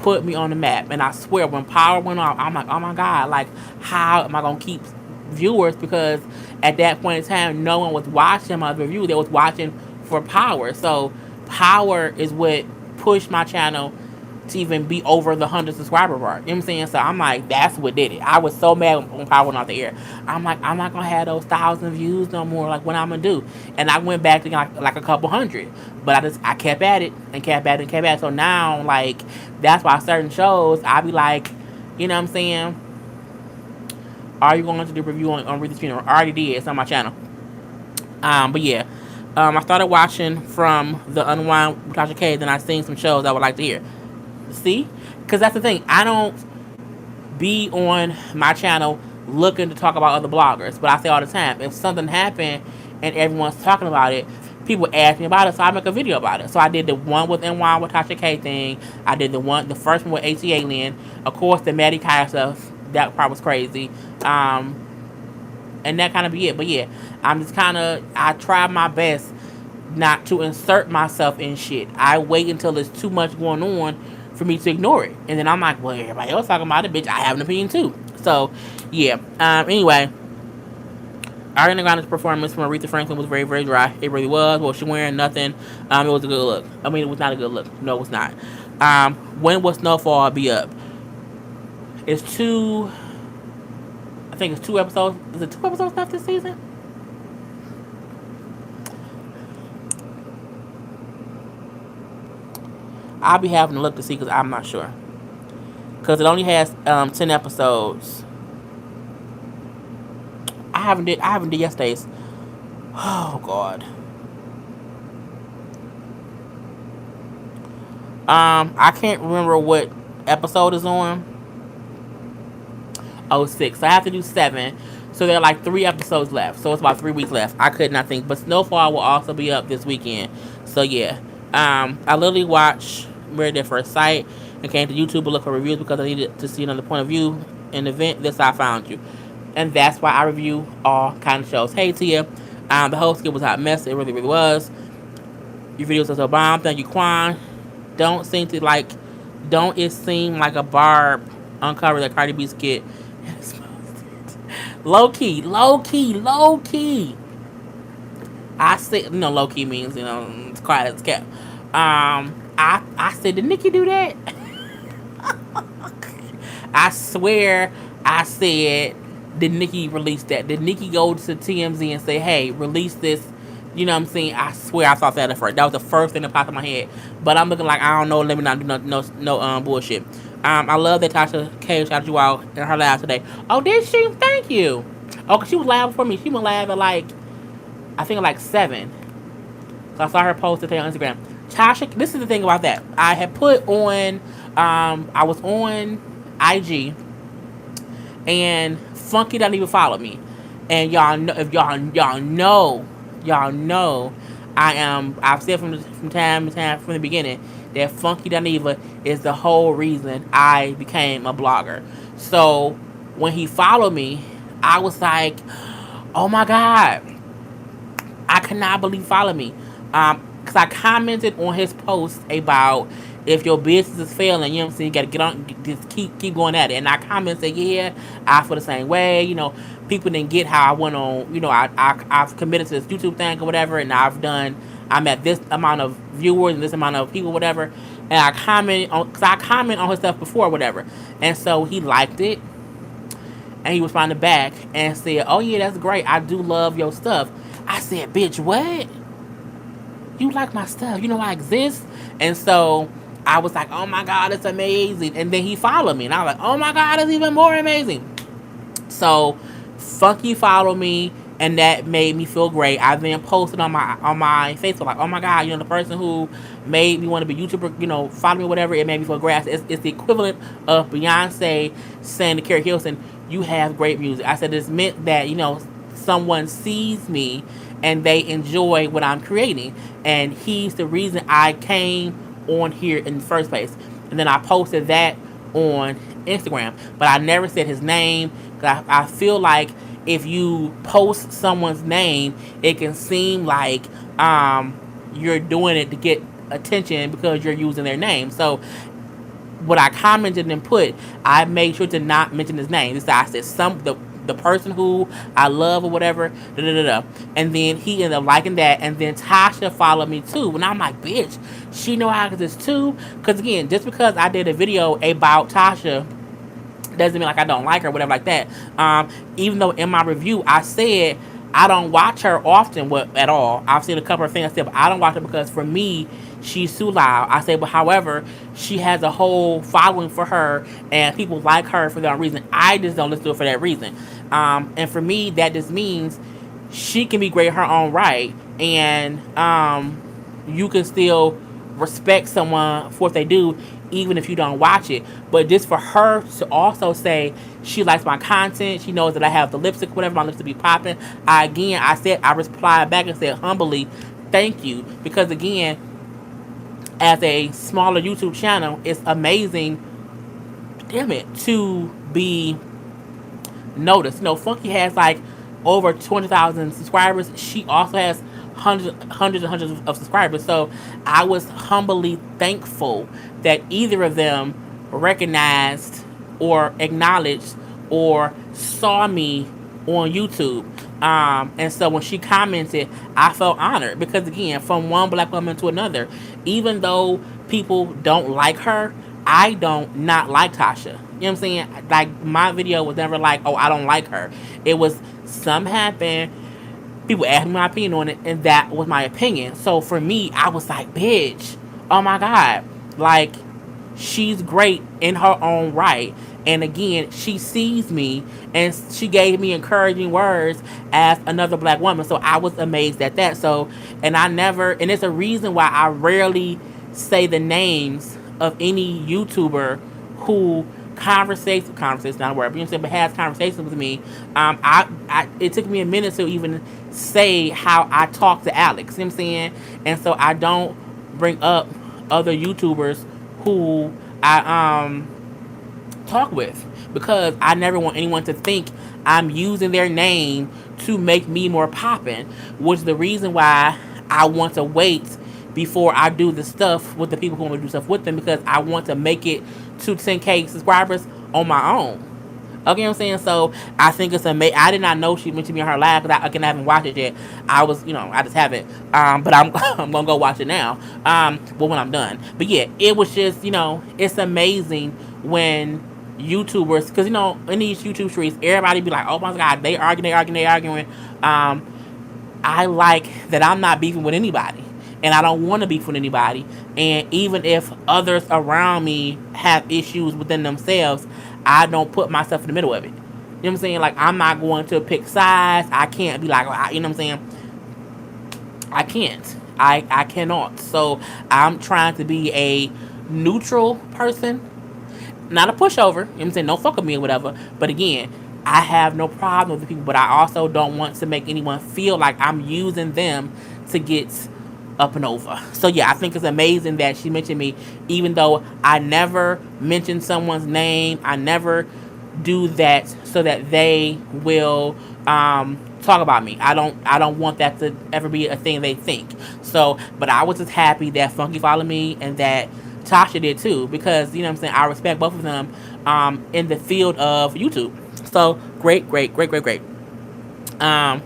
put me on the map, and I swear when Power went off, I'm like, oh my god, like how am I gonna keep viewers? Because at that point in time, no one was watching my review; they was watching for Power. So Power is what pushed my channel to even be over the 100 subscriber mark. You know what I'm saying? So I'm like, that's what did it. I was so mad when Power went off the air. I'm like, I'm not gonna have those 1,000 views no more. Like, what I'm gonna do? And I went back to like a couple hundred, but I kept at it and kept at it and kept at it. So now, like, that's why certain shows I be like, you know what I'm saying? Are you going to do a review on Read the Funeral? I already did. It's on my channel. But yeah. I started watching from the Unwind with Tasha K. Then I seen some shows I would like to hear. See? Because that's the thing. I don't be on my channel looking to talk about other bloggers. But I say all the time, if something happened and everyone's talking about it, people ask me about it, so I make a video about it. So I did the one with NY with Tasha K thing. I did the first one with AT Alien. Of course, the Maddie Kaya stuff. That part was crazy. And that kind of be it. But yeah, I try my best not to insert myself in shit. I wait until there's too much going on for me to ignore it. And then I'm like, well, everybody else talking about it, bitch, I have an opinion too. So, yeah. Anyway, Ariana Grande's performance from Aretha Franklin was very, very dry. It really was. Well, she wearing nothing. It was a good look. I mean, it was not a good look. No, it was not. When will Snowfall be up? It's two... I think it's 2 episodes. Is it 2 episodes left this season? I'll be having to look to see because I'm not sure. Because it only has 10 episodes. I haven't did yesterday's. Oh god. I can't remember what episode is on. Oh, 6. So I have to do 7. So there are like 3 episodes left. So it's about 3 weeks left. I could not think. But Snowfall will also be up this weekend. So yeah. I literally watched Married at First Sight and came to YouTube to look for reviews because I needed to see another point of view in the event. This I found you. And that's why I review all kind of shows. Hey Tia. The whole skit was a hot mess. It really, really was. Your videos are so bomb. Thank you, Quan. Don't it seem like a Barb uncovered that Cardi B skit? Low key. I said, low key means, it's quiet as kept. I said, did Nicki do that? I swear I said, did Nicki release that? Did Nicki go to TMZ and say, hey, release this? You know what I'm saying? I swear I thought that at first. That was the first thing that popped in my head. But I'm looking like, I don't know, let me not do no bullshit. I love that Tasha K shouted you out in her live today. Oh, did she? Thank you. Oh, cause she was live before me. She went live at I think at 7. So I saw her post today on Instagram. Tasha, this is the thing about that. I had put on, I was on IG, and Funky doesn't even follow me. And y'all know, if y'all know, I've said from time to time from the beginning that Funky Dineva is the whole reason I became a blogger. So when he followed me, I was like, oh my God, I cannot believe he followed me. Because I commented on his post about if your business is failing, you know what I'm saying, you gotta get on, just keep going at it. And I commented, said, yeah, I feel the same way. People didn't get how I went on. I've committed to this YouTube thing or whatever, and I'm at this amount of viewers and this amount of people, whatever. And because I comment on his stuff before, whatever. And so he liked it, and he responded back and said, oh yeah, that's great. I do love your stuff. I said, bitch, what? You like my stuff? You know I exist? And so I was like, oh my God, it's amazing. And then he followed me, and I was like, oh my God, it's even more amazing. So Funky followed me, and that made me feel great. I then posted on my Facebook like, oh my God, the person who made me want to be a YouTuber, follow me, whatever. It made me feel great. It's the equivalent of Beyonce saying to Carrie Hilson, you have great music. I said it's meant that someone sees me and they enjoy what I'm creating, and he's the reason I came on here in the first place. And then I posted that on Instagram, but I never said his name, because I feel like if you post someone's name, it can seem like you're doing it to get attention because you're using their name. So what I commented and put, I made sure to not mention his name. This I said the person who I love or whatever, da da da da. And then he ended up liking that, and then Tasha followed me too. And I'm like, bitch, she know I exist too. Because again, just because I did a video about Tasha doesn't mean like I don't like her, whatever like that. Even though in my review I said I don't watch her often at all. I've seen a couple of things I said, but I don't watch her because for me she's too loud. I say, but however, she has a whole following for her, and people like her for that reason. I just don't listen to her for that reason. And for me, that just means she can be great in her own right, and you can still respect someone for what they do, even if you don't watch it. But just for her to also say she likes my content, she knows that I have the lipstick, whatever, my lipstick be popping. I replied back and said humbly, thank you, because again, as a smaller YouTube channel, it's amazing, damn it, to be noticed. Funky has like over 20,000 subscribers. She also has hundreds and hundreds of subscribers. So I was humbly thankful that either of them recognized or acknowledged or saw me on YouTube. And so when she commented, I felt honored, because again, from one black woman to another, even though people don't like her, I don't not like Tasha. You know what I'm saying? Like, my video was never like, oh, I don't like her. It was something happened, people asked me my opinion on it, and that was my opinion. So for me, I was like, bitch, oh my God, like, she's great in her own right. And again, she sees me, and she gave me encouraging words as another black woman. So I was amazed at that. So, and it's a reason why I rarely say the names of any YouTuber who conversates not a word, but has conversations with me. It took me a minute to even say how I talk to Alex. You know what I'm saying? And so I don't bring up other YouTubers who I talk with, because I never want anyone to think I'm using their name to make me more poppin', which is the reason why I want to wait before I do the stuff with the people who want to do stuff with them, because I want to make it to 10K subscribers on my own. Okay, you know what I'm saying? So I think it's amazing. I did not know she mentioned me on her live, because I haven't watched it yet. I just haven't. But I'm I'm gonna go watch it now. Well, when I'm done. But yeah, it was just, it's amazing when YouTubers, because in these YouTube streets, everybody be like, oh my God, they arguing. I like that I'm not beefing with anybody, and I don't want to beef with anybody. And even if others around me have issues within themselves, I don't put myself in the middle of it. You know what I'm saying? Like, I'm not going to pick sides. I can't be like, you know what I'm saying? I can't. I cannot. So I'm trying to be a neutral person, not a pushover. You know what I'm saying? Don't fuck with me or whatever. But again, I have no problem with the people, but I also don't want to make anyone feel like I'm using them to get up and over. So yeah, I think it's amazing that she mentioned me, even though I never mention someone's name. I never do that so that they will talk about me. I don't want that to ever be a thing they think. So, but I was just happy that Funky followed me and that Tasha did too, because you know what I'm saying, I respect both of them in the field of YouTube. So great, great, great, great, great. Um,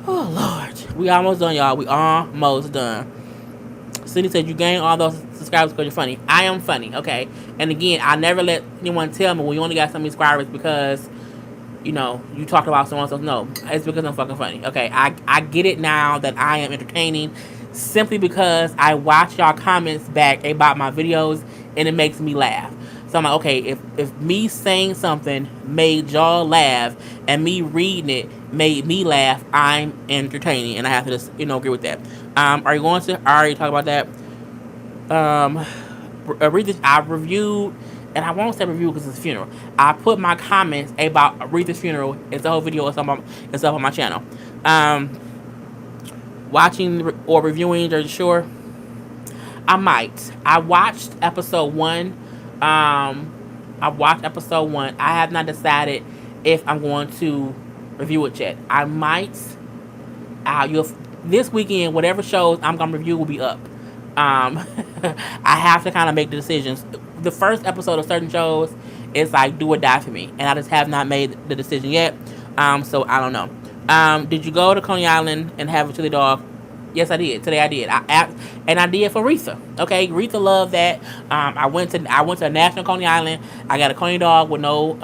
oh Lord, we almost done, y'all. We almost done. Cindy said you gain all those subscribers because you're funny. I am funny, okay. And again, I never let anyone tell me, well, you only got so many subscribers because you talked about someone else. No, it's because I'm fucking funny. Okay, I get it now that I am entertaining simply because I watch y'all comments back about my videos and it makes me laugh. So I'm like, okay, if me saying something made y'all laugh and me reading it made me laugh, I'm entertaining, and I have to just agree with that. Are you going to? I already talked about that. Um, Aretha, I reviewed, and I won't say review because it's a funeral. I put my comments about Aretha's funeral. It's the whole video. It's up on my channel. Um, Watching or reviewing, are you sure? I might. I watched episode one. I watched episode one. I have not decided if I'm going to review it yet. I might. You'll This weekend, whatever shows I'm gonna review will be up. I have to kind of make the decisions. The first episode of certain shows is like do or die for me, and I just have not made the decision yet. So I don't know. Did you go to Coney Island and have a chili dog? Yes, I did. Today I did. And I did for Rita. Okay, Rita loved that. I went to a national Coney Island. I got a Coney dog with no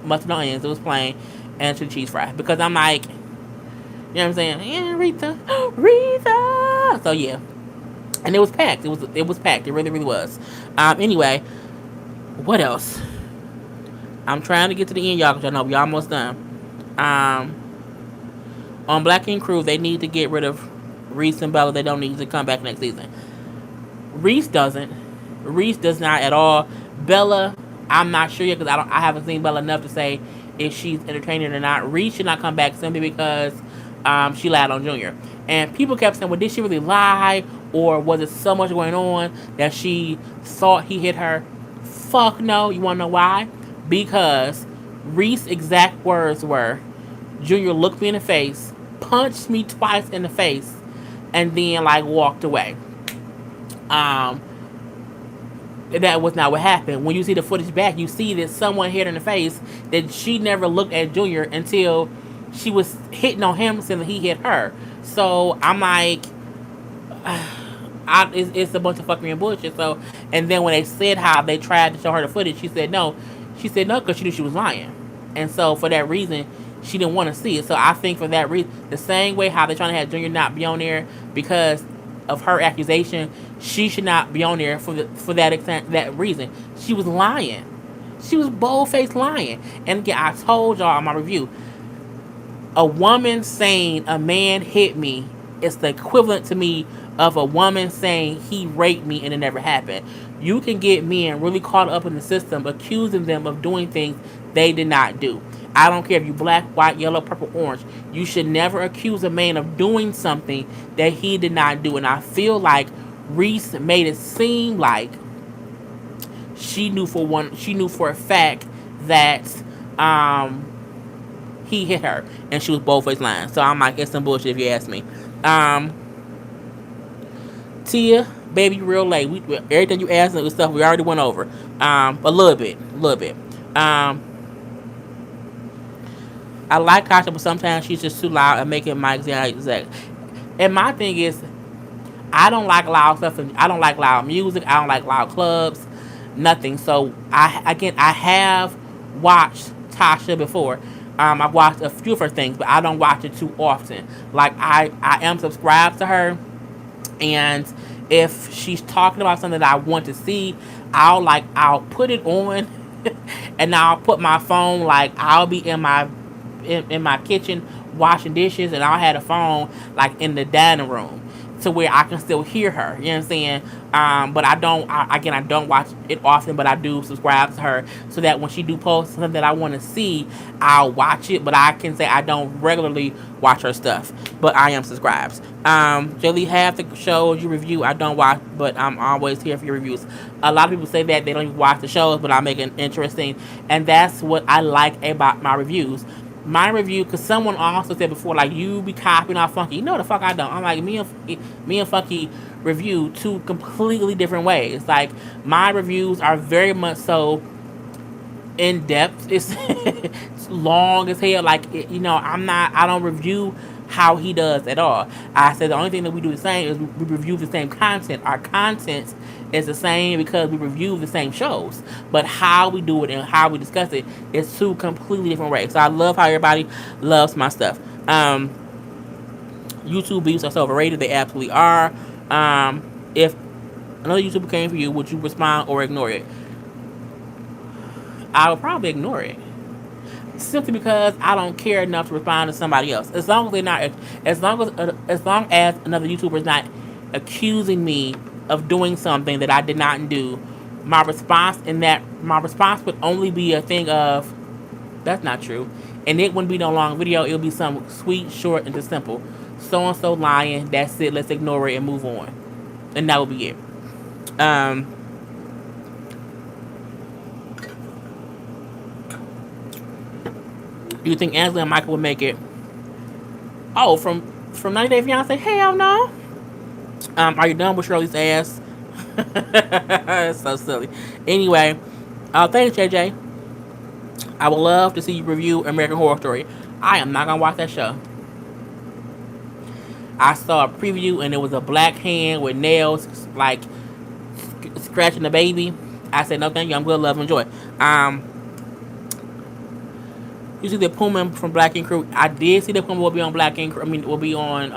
mustard and onions. It was plain, and chili cheese fry because I'm like, you know what I'm saying? Yeah, Rita, Rita. So yeah, and it was packed. It was packed. It really really was. Anyway, what else? I'm trying to get to the end, y'all, because I know we almost done. Um, on Black King Crew, they need to get rid of Reese and Bella. They don't need to come back next season. Reese doesn't. Reese does not at all. Bella, I'm not sure yet because I haven't seen Bella enough to say if she's entertaining or not. Reese should not come back simply because she lied on Junior. And people kept saying, well, did she really lie? Or was it so much going on that she thought he hit her? Fuck no. You want to know why? Because Reese's exact words were, Junior looked me in the face, punched me twice in the face, and then like walked away. That was not what happened. When you see the footage back, you see that someone hit her in the face, that she never looked at Junior until she was hitting on him since he hit her. So I'm like, it's a bunch of fucking and bullshit. So, and then when they said how they tried to show her the footage, she said no. She said no because she knew she was lying, and so for that reason, she didn't want to see it. So I think for that reason, the same way how they're trying to have Junior not be on there because of her accusation, she should not be on there for that extent, that reason. She was lying. She was bold-faced lying. And again, I told y'all in my review, a woman saying a man hit me is the equivalent to me of a woman saying he raped me and it never happened. You can get men really caught up in the system, accusing them of doing things they did not do. I don't care if you black, white, yellow, purple, orange. You should never accuse a man of doing something that he did not do. And I feel like Reese made it seem like she knew for a fact that he hit her, and she was both ways lying. So I'm like, it's some bullshit if you ask me. Tia, baby, real late. Everything you asked and stuff we already went over. A little bit. I like Kasha, but sometimes she's just too loud and making my exact. And my thing is, I don't like loud stuff, and I don't like loud music. I don't like loud clubs, nothing. So I have watched Tasha before. I've watched a few of her things, but I don't watch it too often. Like I am subscribed to her, and if she's talking about something that I want to see, I'll put it on, and I'll put my phone, like I'll be in my kitchen washing dishes, and I'll have the phone like in the dining room. to where I can still hear her. You know what I'm saying? But I don't. Again, I don't watch it often, but I do subscribe to her so that when she do post something that I want to see, I'll watch it. But I can say I don't regularly watch her stuff, but I am subscribed. Jolie, half the shows you review I don't watch, but I'm always here for your reviews. A lot of people say that they don't even watch the shows, but I make it interesting, and that's what I like about my reviews. My review, because someone also said before, like, you be copying off Funky. No, the fuck I don't. I'm like, me and Funky review two completely different ways. Like, my reviews are very much so in depth. It's long as hell. Like, I don't review how he does at all. I said the only thing that we do the same is we review the same content. Our content is the same because we review the same shows, but how we do it and how we discuss it is two completely different ways. So I love how everybody loves my stuff. YouTube beefs are so overrated. They absolutely are. If another YouTuber came for you, would you respond or ignore it? I would probably ignore it, simply because I don't care enough to respond to somebody else. As long as they're not, as long as another YouTuber is not accusing me of doing something that I did not do, my response would only be a thing of, that's not true, and it wouldn't be no long video. It would be some sweet, short, and just simple. So and so lying. That's it. Let's ignore it and move on, and that would be it. Do you think Angela and Michael would make it? Oh, from 90 Day Fiance? Hell no. Are you done with Shirley's ass? It's so silly. Anyway, thanks, JJ. I would love to see you review American Horror Story. I am not gonna watch that show. I saw a preview and it was a black hand with nails, like scratching the baby. I said no, thank you. I'm good. Love and enjoy. You see the Puma from Black Ink Crew. I did see the Puma will be on Black Ink Crew. Will be on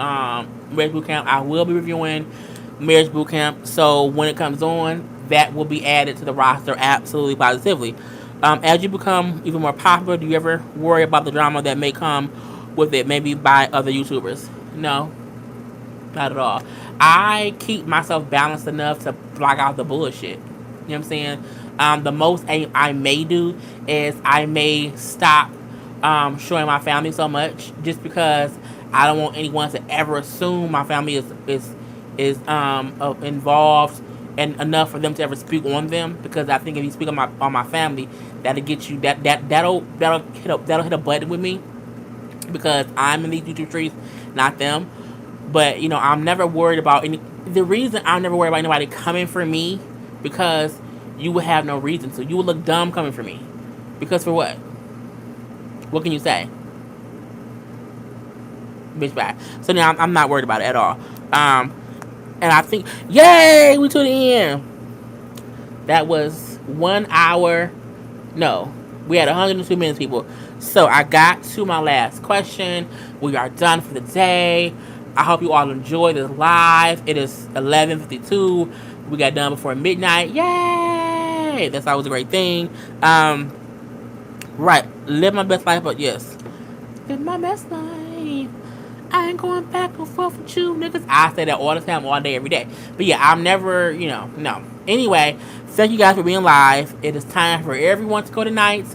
Marriage Boot Camp. I will be reviewing Marriage Boot Camp. So when it comes on, that will be added to the roster absolutely positively. As you become even more popular, do you ever worry about the drama that may come with it, maybe by other YouTubers? No, not at all. I keep myself balanced enough to block out the bullshit. You know what I'm saying? The most I may do is I may stop showing my family so much, just because I don't want anyone to ever assume my family is involved and enough for them to ever speak on them. Because I think if you speak on my family, that'll get you that'll hit a button with me, because I'm in these YouTube streets, not them. But I'm never worried about any. The reason I'm never worried about anybody coming for me, because you would have no reason to. You would look dumb coming for me, because for what? What can you say? Bitch, bye. So now I'm not worried about it at all. And I think, yay, we to the end. That was 1 hour. No, we had 102 minutes, people. So I got to my last question. We are done for the day. I hope you all enjoyed this live. It is 11:52. We got done before midnight. Yay! That's always a great thing. Right. Live my best life, but yes. Live my best life. I ain't going back and forth with you, niggas. I say that all the time, all day, every day. But yeah, I'm never, no. Anyway, thank you guys for being live. It is time for everyone to go tonight.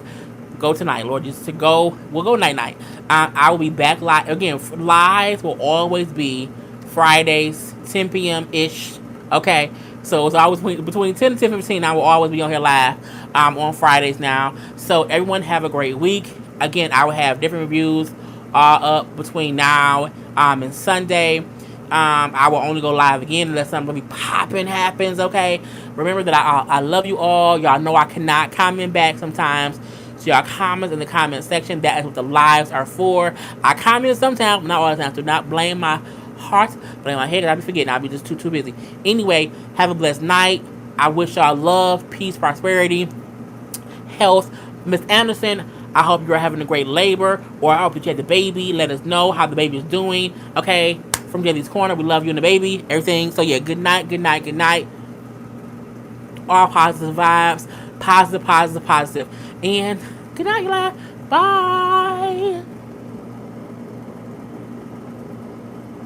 Go tonight, Lord Jesus, to go. We'll go night. I will be back live. Again, lives will always be Fridays, 10 p.m.-ish. Okay? So it's always between 10 and 10:15. I will always be on here live on Fridays now. So everyone have a great week. Again, I will have different reviews up between now and Sunday. I will only go live again unless something really popping happens. Okay? Remember that I love you all. Y'all know I cannot comment back sometimes. So y'all comments in the comment section. That is what the lives are for. I comment sometimes, not all the time. So not blame my heart, blame my head. I'll be forgetting. I'll be just too busy. Anyway, have a blessed night. I wish y'all love, peace, prosperity, health. Miss Anderson, I hope you're having a great labor, or I hope that you had the baby. Let us know how the baby is doing. Okay, from Jelly's Corner, we love you and the baby, everything. So yeah, good night, good night, good night. All positive vibes, positive, positive, positive, and good night, you. Bye.